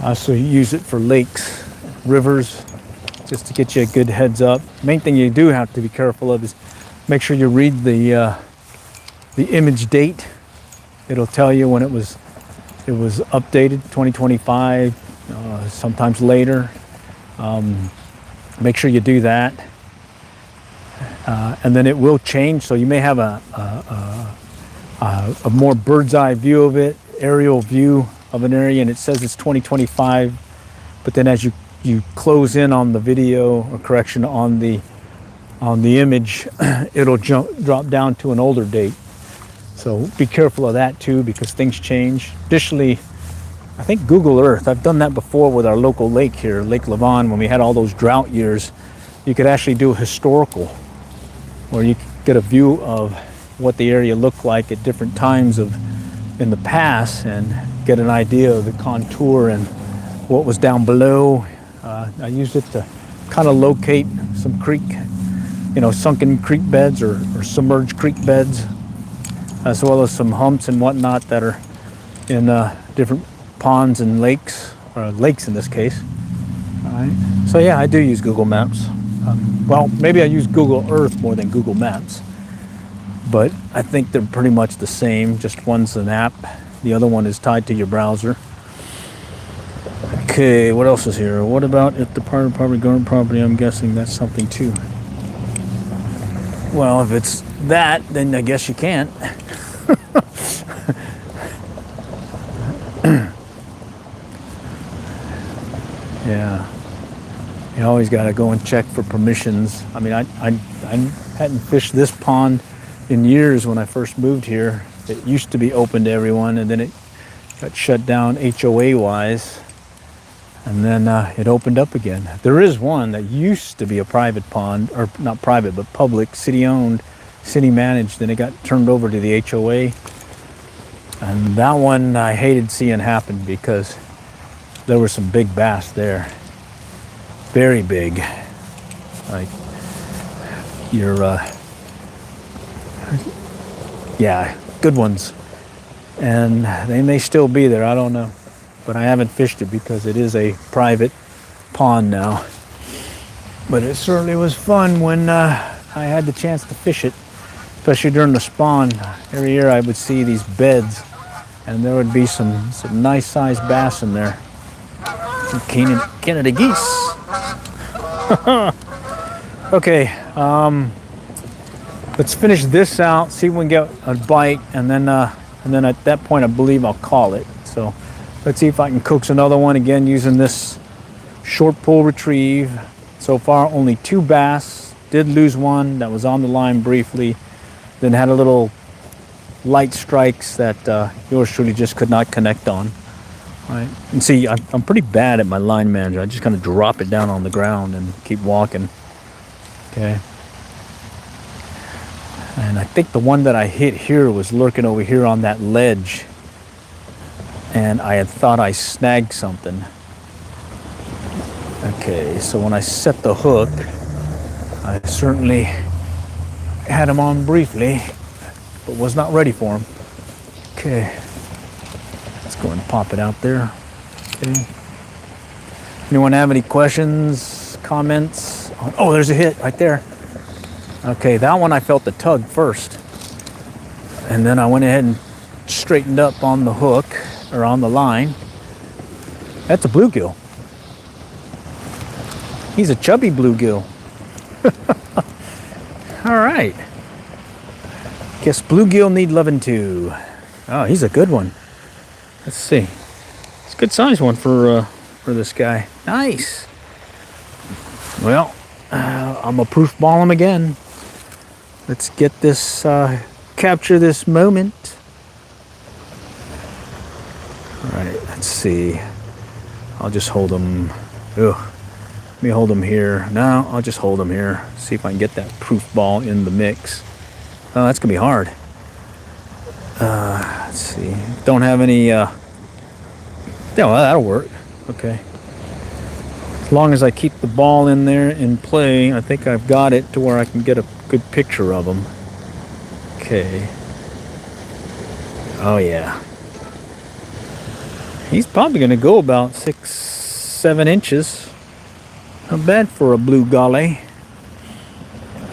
also use it for lakes, rivers, just to get you a good heads up. Main thing you do have to be careful of is make sure you read the image date. It'll tell you when it was updated, 2025, sometimes later. Make sure you do that. And then it will change, so you may have a more bird's eye view of it, aerial view of an area, and it says it's 2025, but then as you close in on the video, or correction, on the image, it'll drop down to an older date. So be careful of that too, because things change. Additionally, I think Google Earth, I've done that before with our local lake here, Lake Lavon, when we had all those drought years. You could actually do a historical, where you could get a view of what the area looked like at different times in the past, and get an idea of the contour and what was down below. I used it to kind of locate some creek, sunken creek beds or submerged creek beds, as well as some humps and whatnot that are in different ponds and lakes, or lakes in this case. All right. So yeah, I do use Google Maps. Well, maybe I use Google Earth more than Google Maps, but I think they're pretty much the same. Just one's an app, the other one is tied to your browser. Okay, what else is here? What about if the private property, government property? I'm guessing that's something too. Well, if it's that, then I guess you can't. Yeah. You always got to go and check for permissions. I mean, I hadn't fished this pond in years when I first moved here. It used to be open to everyone, and then it got shut down HOA-wise, and then it opened up again. There is one that used to be a private pond, or not private, but public, city-owned, city-managed, and it got turned over to the HOA. And that one I hated seeing happen because there were some big bass there. Very big, like yeah, good ones, and they may still be there, I don't know, but I haven't fished it because it is a private pond now. But it certainly was fun when I had the chance to fish it, especially during the spawn. Every year I would see these beds, and there would be some nice sized bass in there, some Canada geese. Okay, let's finish this out, see if we can get a bite, and then at that point I believe I'll call it. So let's see if I can coax another one again using this short pull retrieve. So far only 2 bass. Did lose one that was on the line briefly, then had a little light strikes that yours truly just could not connect on. All right, and see, I'm pretty bad at my line manager. I just kind of drop it down on the ground and keep walking. Okay. And I think the one that I hit here was lurking over here on that ledge, and I had thought I snagged something. Okay, so when I set the hook, I certainly had him on briefly, but was not ready for him. Okay. Let's go and pop it out there. Okay. Anyone have any questions, comments? Oh, there's a hit right there. Okay, that one I felt the tug first, and then I went ahead and straightened up on the hook, or on the line. That's a bluegill. He's a chubby bluegill. All right. Guess bluegill need loving too. Oh, he's a good one. Let's see. It's a good size one for this guy. Nice. Well, I'm gonna proof ball him again. Let's get this capture this moment. All right, let's see. I'll just hold them. Ugh. Let me hold them here. No, I'll just hold them here. See if I can get that proof ball in the mix. Oh, that's gonna be hard. Let's see. Don't have any. Yeah, well, that'll work. Okay. As long as I keep the ball in there in play, I think I've got it to where I can get a good picture of them. Okay. Oh yeah. He's probably gonna go about 6-7 inches. Not bad for a blue golly.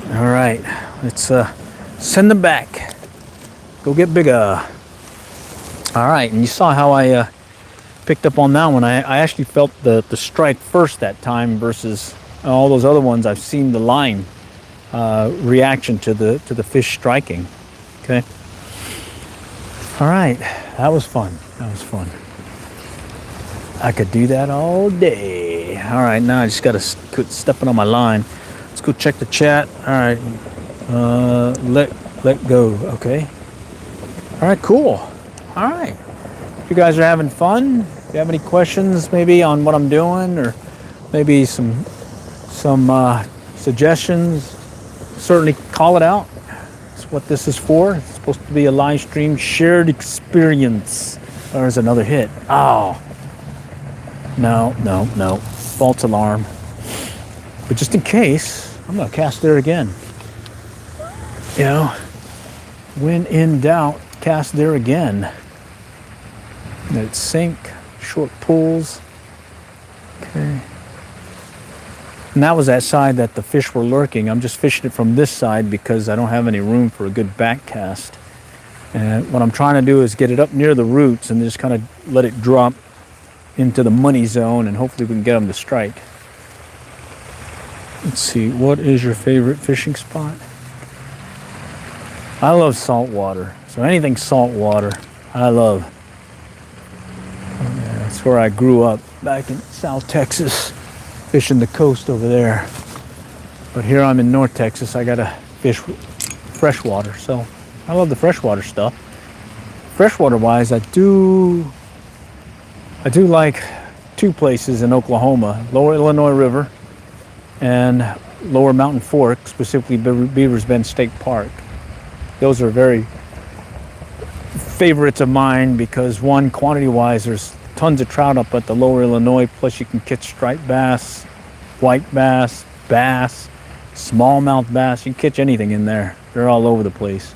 All right, let's send them back. Go get bigger. All right, and you saw how I picked up on that one. I actually felt the strike first that time versus all those other ones. I've seen the line reaction to the fish striking. Okay. All right, that was fun. That was fun. I could do that all day. All right, now I just got to quit stepping on my line. Let's go check the chat. All right, let go. Okay. All right, cool. All right. If you guys are having fun, if you have any questions maybe on what I'm doing, or maybe some suggestions, certainly call it out. That's what this is for. It's supposed to be a live stream shared experience. There's another hit. Oh. No. False alarm. But just in case, I'm going to cast there again. You know, when in doubt, cast there again. Let it sink. Short pulls. Okay. And that was that side that the fish were lurking. I'm just fishing it from this side because I don't have any room for a good back cast. And what I'm trying to do is get it up near the roots and just kind of let it drop into the money zone, and hopefully we can get them to strike. Let's see, what is your favorite fishing spot? I love salt water. So anything salt water, I love. Yeah, that's where I grew up, back in South Texas, fishing the coast over there. But here I'm in North Texas, I gotta fish freshwater. So I love the freshwater stuff. Freshwater wise, I do like two places in Oklahoma, Lower Illinois River and Lower Mountain Fork, specifically Beavers Bend State Park. Those are very favorites of mine because, one, quantity-wise, there's tons of trout up at the Lower Illinois, plus you can catch striped bass, white bass, bass, smallmouth bass. You can catch anything in there. They're all over the place.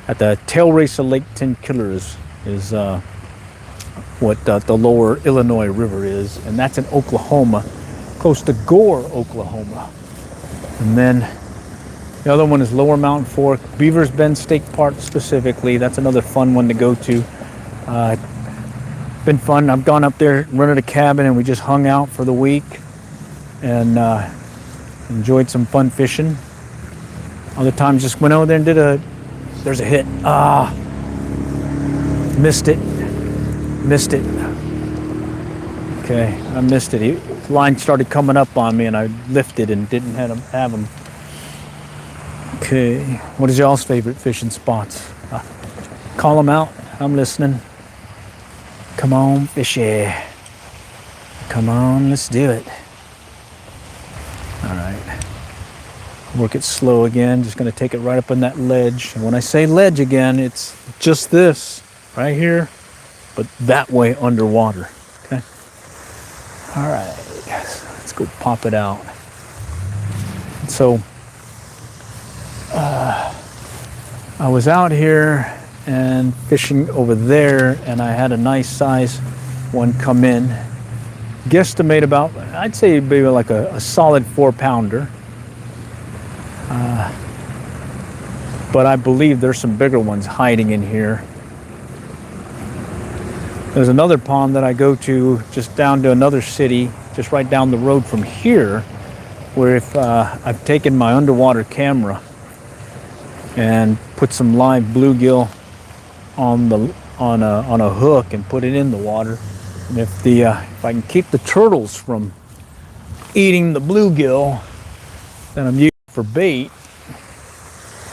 At the tail race of Lake Tenkiller is what the Lower Illinois River is, and that's in Oklahoma, close to Gore, Oklahoma. And then the other one is Lower Mountain Fork, Beavers Bend State Park specifically. That's another fun one to go to. Been fun. I've gone up there, rented a cabin, and we just hung out for the week and enjoyed some fun fishing. Other times just went over there and there's a hit. Missed it. Okay, I missed it. The line started coming up on me and I lifted and didn't have him. Okay, what is y'all's favorite fishing spots? Call them out. I'm listening. Come on, fishy. Come on, let's do it. All right. Work it slow again. Just going to take it right up on that ledge. And when I say ledge again, it's just this right here, but that way underwater. Okay. All right. Let's go pop it out. So I was out here and fishing over there, and I had a nice size one come in. Guesstimate about, I'd say maybe like a solid 4-pounder. But I believe there's some bigger ones hiding in here. There's another pond that I go to just down to another city, just right down the road from here, where if I've taken my underwater camera and put some live bluegill on a hook and put it in the water, and if I can keep the turtles from eating the bluegill that I'm using for bait,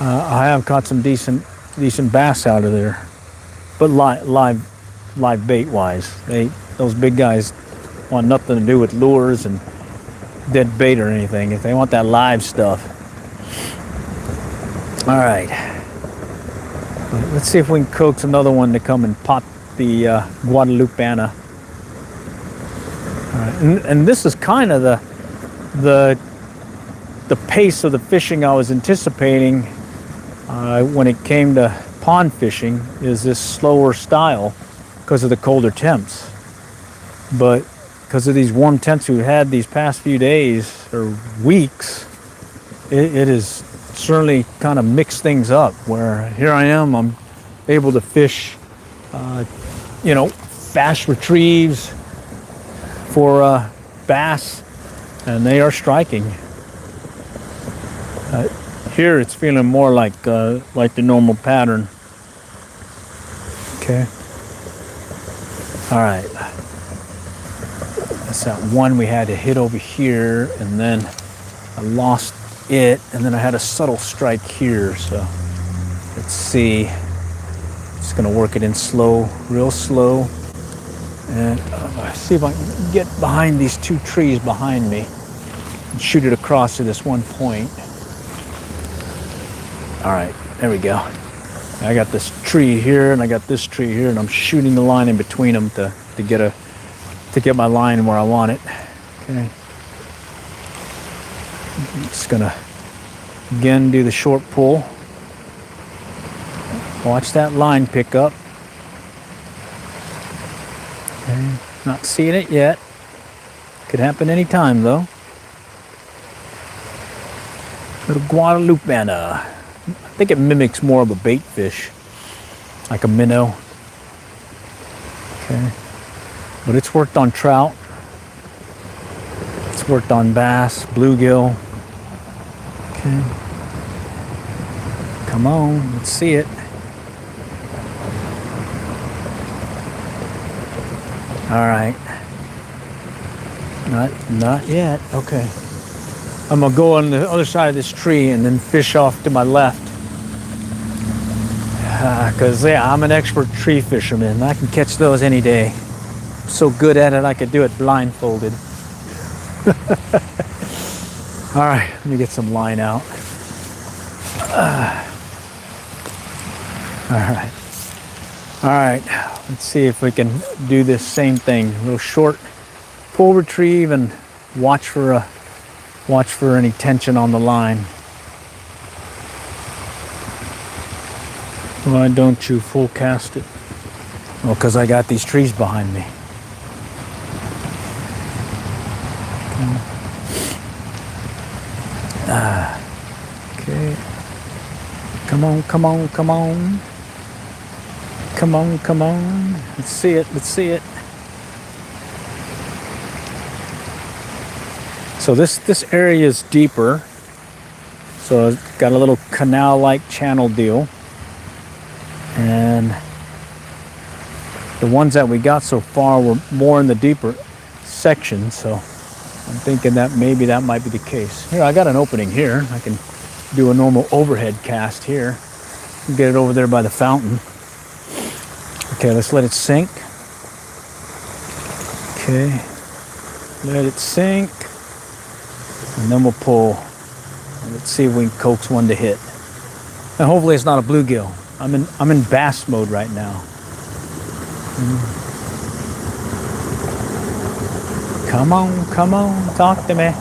I have caught some decent decent bass out of there. But live bait wise, those big guys want nothing to do with lures and dead bait or anything. If they want that live stuff. All right. Let's see if we can coax another one to come and pop the Guadalupana. All right. And this is kind of the pace of the fishing I was anticipating when it came to pond fishing, is this slower style because of the colder temps. But because of these warm temps we've had these past few days or weeks, it is certainly kind of mixed things up, where here I am, I'm able to fish, fast retrieves for bass, and they are striking. Here it's feeling more like the normal pattern. Okay. All right. That's that one we had to hit over here, and then I lost it, and then I had a subtle strike here. So let's see. Just gonna work it in slow, real slow, and see if I can get behind these two trees behind me and shoot it across to this one point. All right, there we go. I got this tree here, and I got this tree here, and I'm shooting the line in between them to get my line where I want it. Okay. I'm just gonna again do the short pull. Watch that line pick up. Okay. Not seeing it yet. Could happen anytime though. Little Guadalupana. I think it mimics more of a bait fish, like a minnow. Okay. But it's worked on trout. It's worked on bass, bluegill. Okay. Come on, let's see it. All right. Not yet. Okay. I'm gonna go on the other side of this tree and then fish off to my left. Because I'm an expert tree fisherman. I can catch those any day. I'm so good at it, I could do it blindfolded. All right, let me get some line out. All right, let's see if we can do this same thing. Real short pull retrieve and watch for any tension on the line. Why don't you full cast it? Well, because I got these trees behind me. Okay. Come on, come on, come on. Come on, come on. Let's see it, let's see it. So this area is deeper. So it's got a little canal-like channel deal. And the ones that we got so far were more in the deeper section, so I'm thinking that maybe that might be the case. Here, I got an opening here. I can do a normal overhead cast here. Get it over there by the fountain. Okay, let's let it sink. Okay, let it sink, and then we'll pull. Let's see if we can coax one to hit. And hopefully it's not a bluegill. I'm in bass mode right now. Come on, talk to me.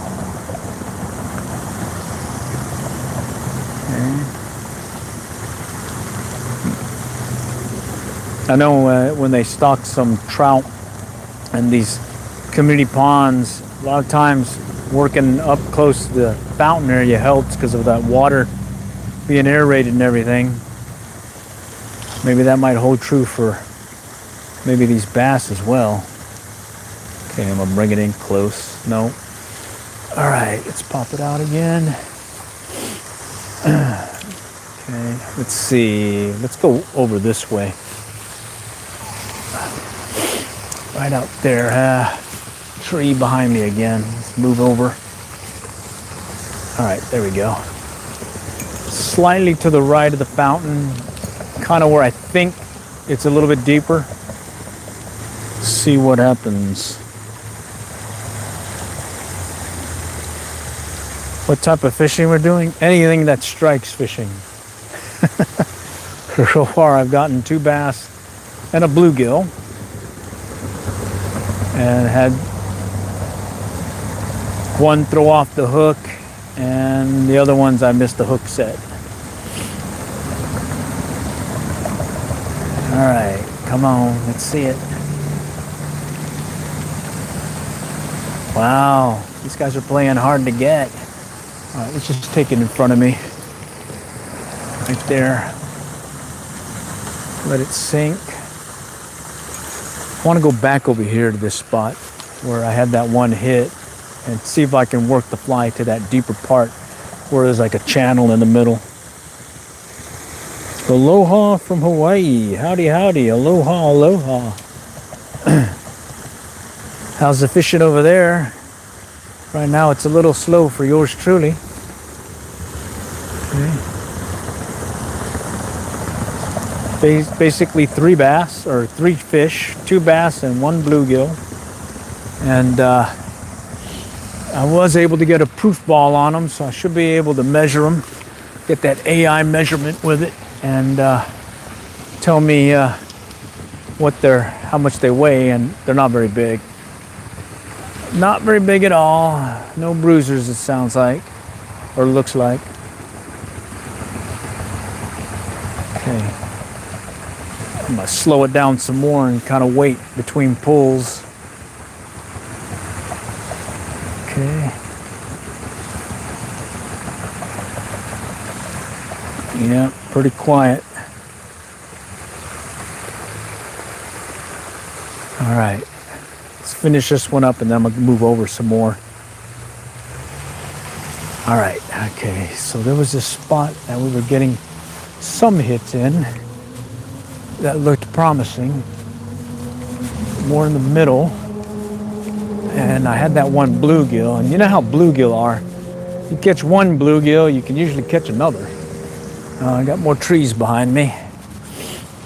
I know when they stock some trout in these community ponds, a lot of times working up close to the fountain area helps because of that water being aerated and everything. Maybe that might hold true for maybe these bass as well. Okay, I'm gonna bring it in close. No. All right, let's pop it out again. Okay, let's see. Let's go over this way. Right out there. Tree behind me again. Let's move over. All right, there we go. Slightly to the right of the fountain. kind of where I think it's a little bit deeper. See what happens. What type of fishing we're doing? Anything that strikes fishing. So far I've gotten 2 bass and a bluegill, and had one throw off the hook, and the other ones I missed the hook set. All right, come on, let's see it. Wow, these guys are playing hard to get. All right, let's just take it in front of me. Right there. Let it sink. I want to go back over here to this spot where I had that one hit and see if I can work the fly to that deeper part where there's like a channel in the middle. Aloha from Hawaii. Howdy, howdy. Aloha, aloha. How's the fishing over there? Right now it's a little slow for yours truly. Okay. Basically 3 bass, or 3 fish, 2 bass and 1 bluegill. And I was able to get a proof ball on them, so I should be able to measure them, get that AI measurement with it, and tell me how much they weigh, and they're not very big. Not very big at all. No bruisers, it sounds like, or looks like. Okay. I'm gonna slow it down some more and kind of wait between pulls. Okay. Yeah, pretty quiet. All right, let's finish this one up and then I'm gonna move over some more. All right, okay, so there was this spot that we were getting some hits in that looked promising, more in the middle, and I had that one bluegill, and you know how bluegill are. You catch one bluegill, you can usually catch another. I got more trees behind me.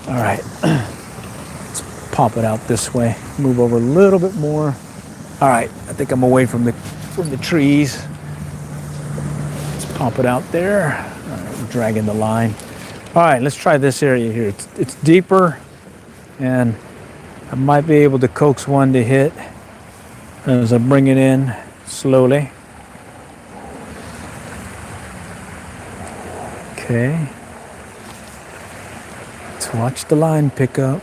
All right, let's pop it out this way, move over a little bit more. All right, I think I'm away from the trees. Let's pop it out there. All right, we're dragging the line. All right, let's try this area here. It's deeper, and I might be able to coax one to hit as I bring it in slowly. Okay. Let's watch the line pick up.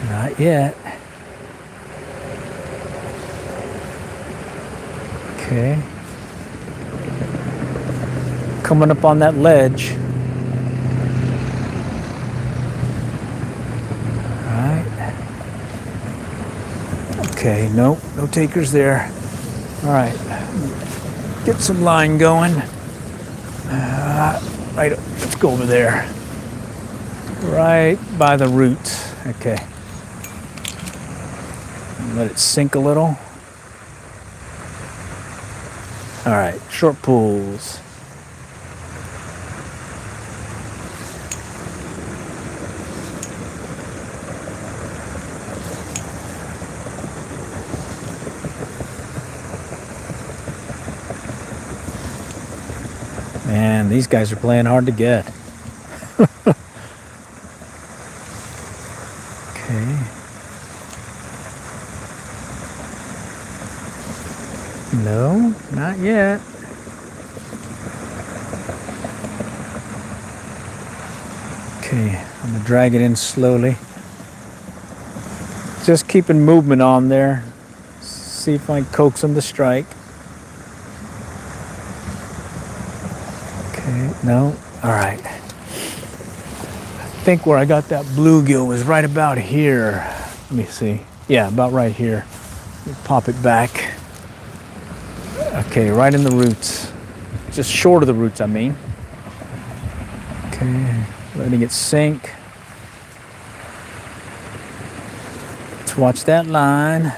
Not yet. Okay. Coming up on that ledge. All right. Okay, nope, no takers there. All right, get some line going. Right, let's go over there. Right by the roots. Okay. Let it sink a little. All right, short pulls. Man, these guys are playing hard to get. Okay. No, not yet. Okay, I'm gonna drag it in slowly. Just keeping movement on there. See if I can coax them to strike. Okay, no, all right. I think where I got that bluegill was right about here. Let me see. Yeah, about right here. Pop it back. Okay, right in the roots. Just short of the roots, I mean. Okay, letting it sink. Let's watch that line.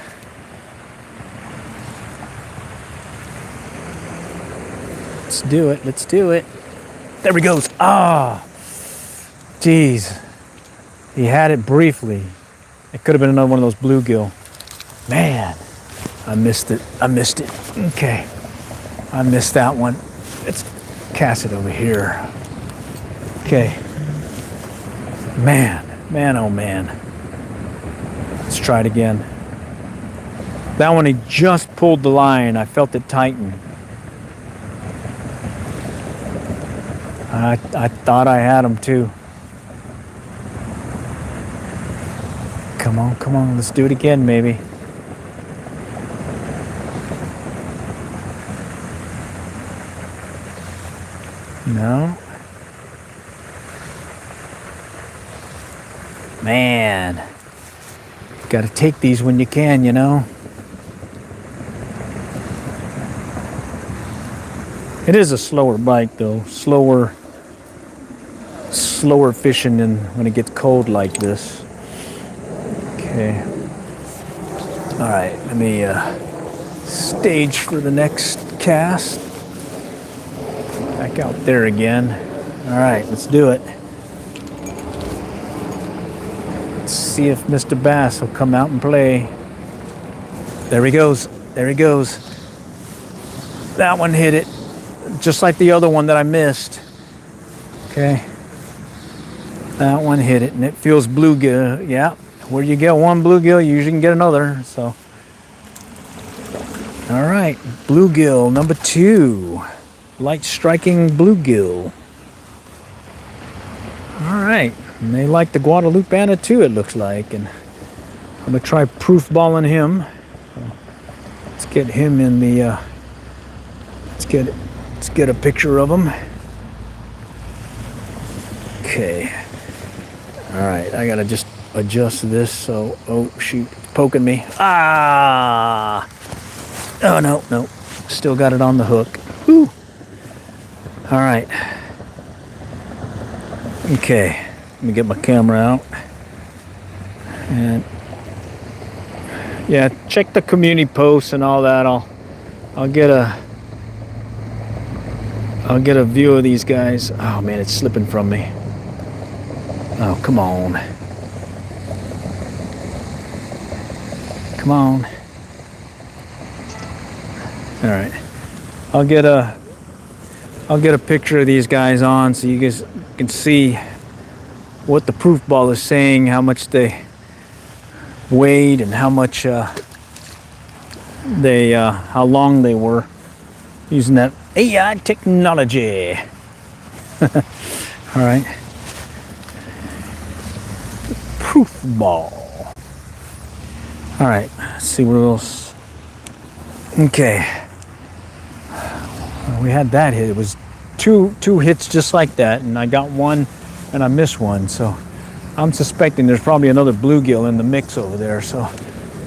Let's do it, let's do it. There he goes. Ah, geez. He had it briefly. It could have been another one of those bluegill. Man, I missed it. I missed it. Okay, I missed that one. Let's cast it over here. Okay. Man, oh man. Let's try it again. That one, he just pulled the line. I felt it tighten. I thought I had him too. Come on, let's do it again, maybe. No. Man, got to take these when you can, you know. It is a slower bite though, slower fishing than when it gets cold like this. Okay. All right, let me stage for the next cast. Back out there again. All right, let's do it. Let's see if Mr. Bass will come out and play. There he goes. There he goes. That one hit it, just like the other one that I missed. Okay. That one hit it, and it feels bluegill. Yeah, where you get one bluegill, you usually can get another. So, all right, bluegill number 2, light striking bluegill. All right, and they like the Guadalupeana too, it looks like. And I'm gonna try proof balling him. So let's get him in the. Let's get a picture of him. Okay. All right, I gotta just adjust this. So, oh shoot, it's poking me. Ah! Oh no, still got it on the hook. Whew. All right. Okay, let me get my camera out. And yeah, check the community posts and all that. I'll get a view of these guys. Oh man, it's slipping from me. Oh, come on. Come on. All right. I'll get a picture of these guys on so you guys can see what the proof ball is saying, how much they weighed and how much how long they were using that AI technology. All right. Proof ball. All right, let's see what else. Okay. We had that hit. It was two hits just like that, and I got one and I missed one. So I'm suspecting there's probably another bluegill in the mix over there. So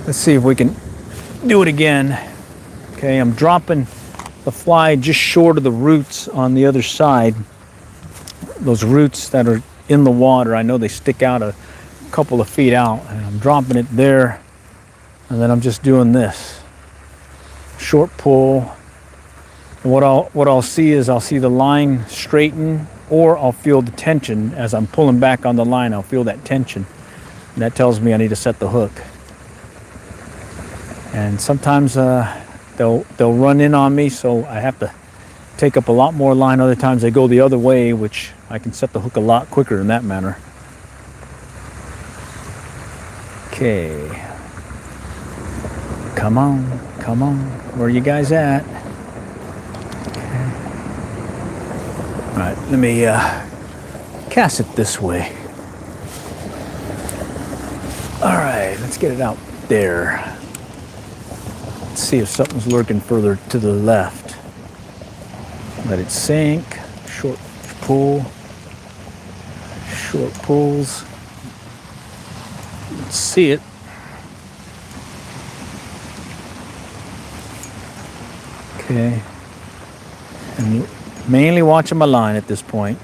let's see if we can do it again. Okay, I'm dropping the fly just short of the roots on the other side. Those roots that are in the water, I know they stick out a couple of feet out, and I'm dropping it there, and then I'm just doing this short pull. What I'll see is I'll see the line straighten, or I'll feel the tension as I'm pulling back on the line. I'll feel that tension, and that tells me I need to set the hook. And sometimes they'll run in on me, so I have to take up a lot more line. Other times they go the other way, which I can set the hook a lot quicker in that manner. Okay. Come on. Where are you guys at? Okay. All right, let me cast it this way. All right, let's get it out there. Let's see if something's lurking further to the left. Let it sink. Short pull. Short pulls. Let's see it. Okay. And mainly watching my line at this point.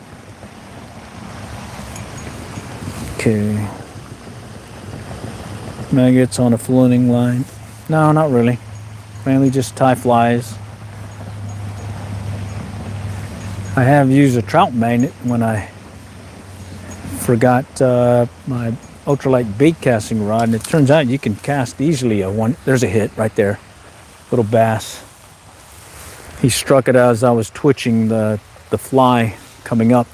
Okay. Maggots on a floating line. No, not really. Mainly just tie flies. I have used a trout magnet when I forgot my ultralight bait casting rod, and it turns out you can cast easily a one. There's a hit right there, little bass. He struck it as I was twitching the fly coming up.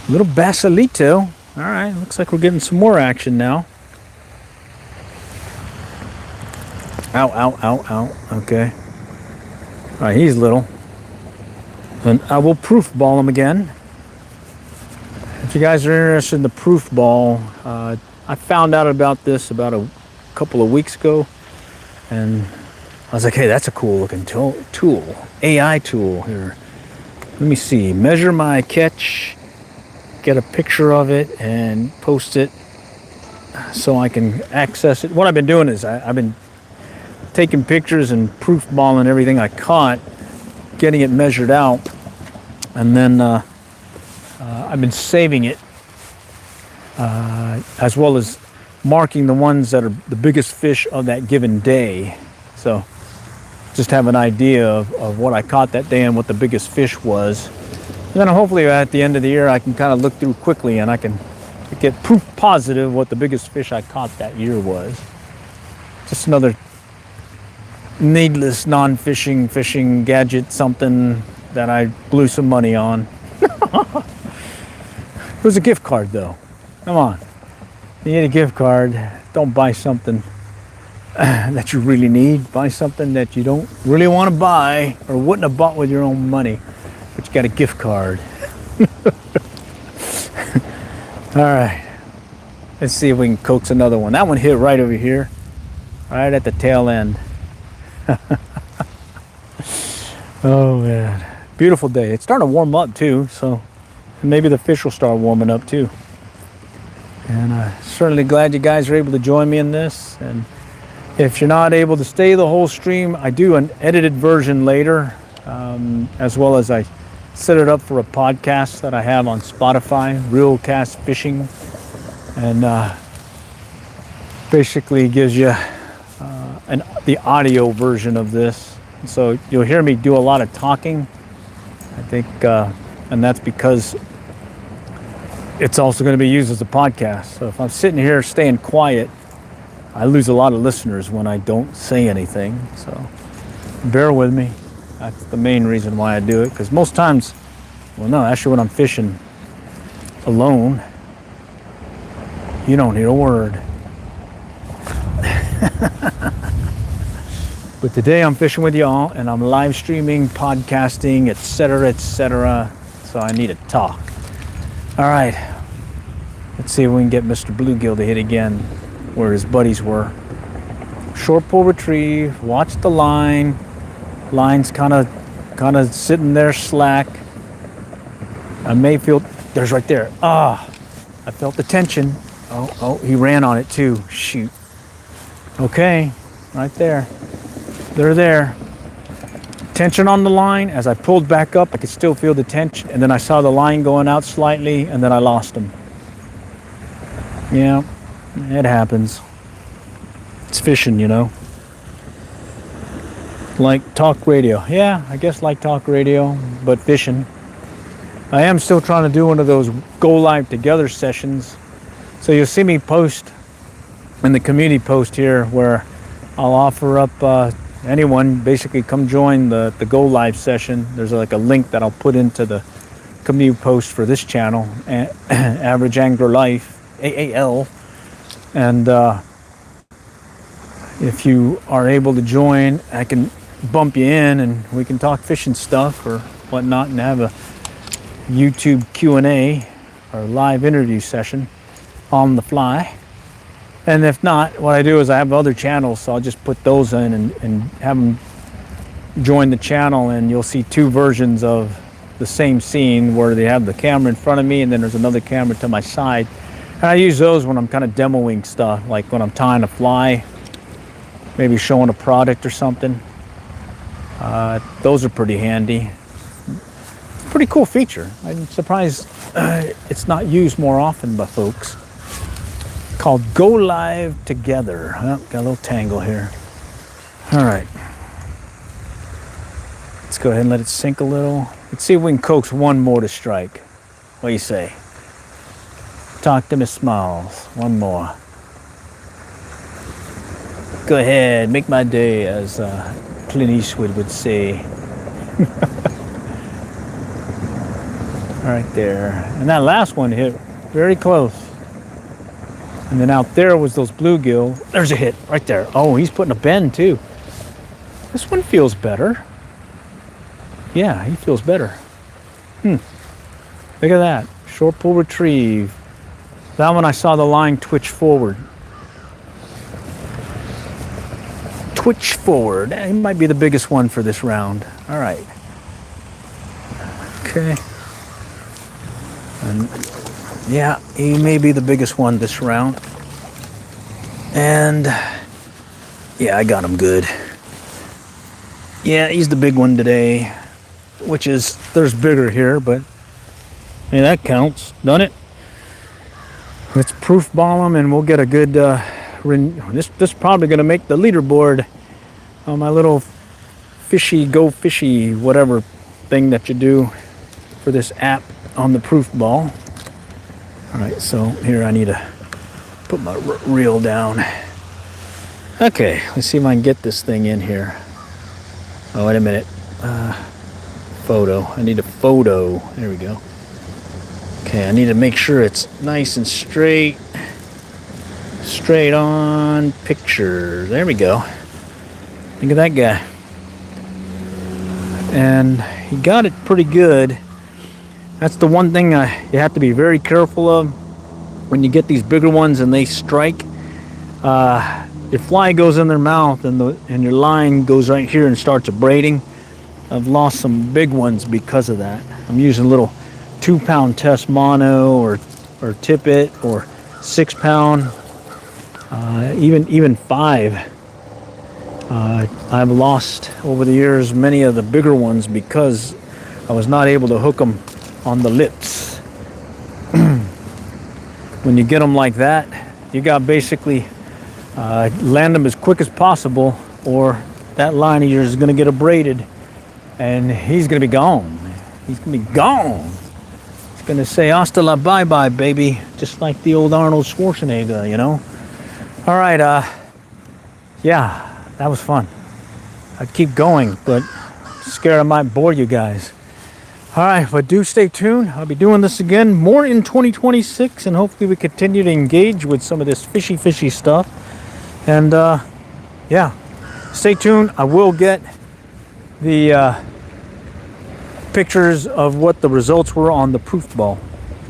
Little basalito. All right, looks like we're getting some more action now. Ow, ow, ow, ow. Okay. All right, he's little. And I will proof ball him again. If you guys are interested in the proof ball, I found out about this about a couple of weeks ago, and I was like, hey, that's a cool looking tool, AI tool here. Let me see, measure my catch, get a picture of it, and post it so I can access it. What I've been doing is I've been taking pictures and proof balling everything I caught, getting it measured out, and then I've been saving it, as well as marking the ones that are the biggest fish of that given day. So just have an idea of what I caught that day and what the biggest fish was. And then hopefully at the end of the year I can kind of look through quickly and I can get proof positive what the biggest fish I caught that year was. Just another needless fishing gadget, something that I blew some money on. It was a gift card though. Come on. You need a gift card. Don't buy something that you really need. Buy something that you don't really want to buy or wouldn't have bought with your own money, but you got a gift card. All right. Let's see if we can coax another one. That one hit right over here, right at the tail end. Oh man, beautiful day. It's starting to warm up too, so maybe the fish will start warming up too. And certainly glad you guys are able to join me in this. And if you're not able to stay the whole stream, I do an edited version later, as well as I set it up for a podcast that I have on Spotify, Real Cast Fishing, and basically gives you the audio version of this. So you'll hear me do a lot of talking, I think, and that's because it's also going to be used as a podcast. So if I'm sitting here staying quiet, I lose a lot of listeners when I don't say anything. So bear with me. That's the main reason why I do it, because most times, well, no, actually when I'm fishing alone, you don't hear a word. But today I'm fishing with y'all, and I'm live streaming, podcasting, etc., etc. So I need to talk. All right, let's see if we can get Mr. Bluegill to hit again where his buddies were. Short pull retrieve, watch the line. Line's kind of sitting there slack. I may feel, there's right there. Ah, I felt the tension. Oh, he ran on it too. Shoot. Okay, right there. They're there. Tension on the line. As I pulled back up, I could still feel the tension, and then I saw the line going out slightly, and then I lost him. Yeah, it happens. It's fishing, you know. Like talk radio. Yeah, I guess like talk radio, but fishing. I am still trying to do one of those go live together sessions. So you'll see me post in the community post here where I'll offer up anyone, basically come join the go live session. There's like a link that I'll put into the community post for this channel, Average Angler Life, AAL. And if you are able to join, I can bump you in and we can talk fishing stuff or whatnot and have a YouTube Q&A or live interview session on the fly. And if not, what I do is I have other channels, so I'll just put those in and have them join the channel, and you'll see two versions of the same scene where they have the camera in front of me and then there's another camera to my side. And I use those when I'm kind of demoing stuff, like when I'm tying a fly, maybe showing a product or something. Those are pretty handy. Pretty cool feature. I'm surprised it's not used more often by folks. Called Go Live Together. Oh, got a little tangle here. All right. Let's Let's go ahead and let it sink a little. Let's see if we can coax one more to strike. What do you say? Talk to Miss Smiles. One more. Go ahead, make my day, as Clint Eastwood would say. Right there. And that last one hit very close. And then out there was those bluegill. There's a hit right there. Oh, he's putting a bend too. This one feels better. Yeah, he feels better. Look at that. Short pull retrieve. That one I saw the line twitch forward. Twitch forward. He might be the biggest one for this round. All right. Okay. And yeah, he may be the biggest one this round. And yeah, I got him good. Yeah, he's the big one today, which is, there's bigger here, but hey, that counts. Done it. Let's proof ball him and we'll get a good, this is probably going to make the leaderboard on my little fishy, go fishy, whatever thing that you do for this app on the proof ball. All right, so here I need to put my reel down. Okay, let's see if I can get this thing in here. Oh, wait a minute. Photo. I need a photo. There we go. Okay, I need to make sure it's nice and straight. Straight on picture. There we go. Look at that guy. And he got it pretty good. That's the one thing you have to be very careful of when you get these bigger ones and they strike. Your fly goes in their mouth and your line goes right here and starts abrading. I've lost some big ones because of that. I'm using a little 2-pound test mono or tippet or 6-pound, even 5. I've lost over the years many of the bigger ones because I was not able to hook them on the lips. When you get them like that, you got basically land them as quick as possible, or that line of yours is going to get abraded and he's going to be gone. He's going to be gone. He's going to say hasta la bye-bye, baby, just like the old Arnold Schwarzenegger, you know. All right, yeah, that was fun. I'd keep going, but scared I might bore you guys. All right, but do stay tuned. I'll be doing this again more in 2026, and hopefully we continue to engage with some of this fishy stuff. And yeah, stay tuned. I will get the pictures of what the results were on the proof ball.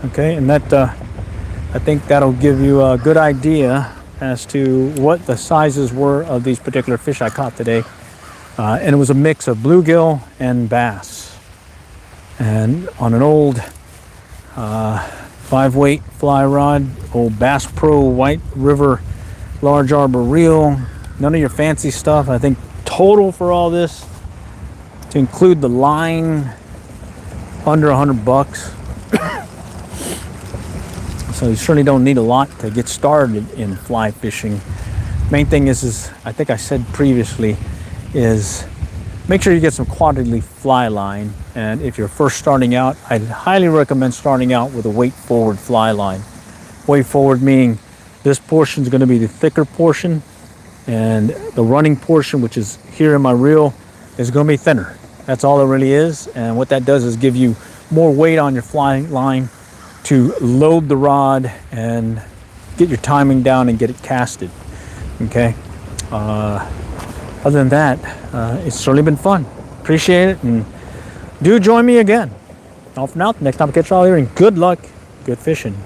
Okay, and that I think that'll give you a good idea as to what the sizes were of these particular fish I caught today. And it was a mix of bluegill and bass. And on an old 5-weight fly rod, old Bass Pro White River large arbor reel, none of your fancy stuff. I think total for all this, to include the line, under $100. So you certainly don't need a lot to get started in fly fishing. Main thing is I think I said previously, is make sure you get some quality fly line. And if you're first starting out, I'd highly recommend starting out with a weight forward fly line. Weight forward meaning this portion is going to be the thicker portion, and the running portion, which is here in my reel, is going to be thinner. That's all it really is. And what that does is give you more weight on your fly line to load the rod and get your timing down and get it casted. Okay. Other than that, it's certainly been fun. Appreciate it, and do join me again. Off and out. Next time I catch y'all here, and good luck, good fishing.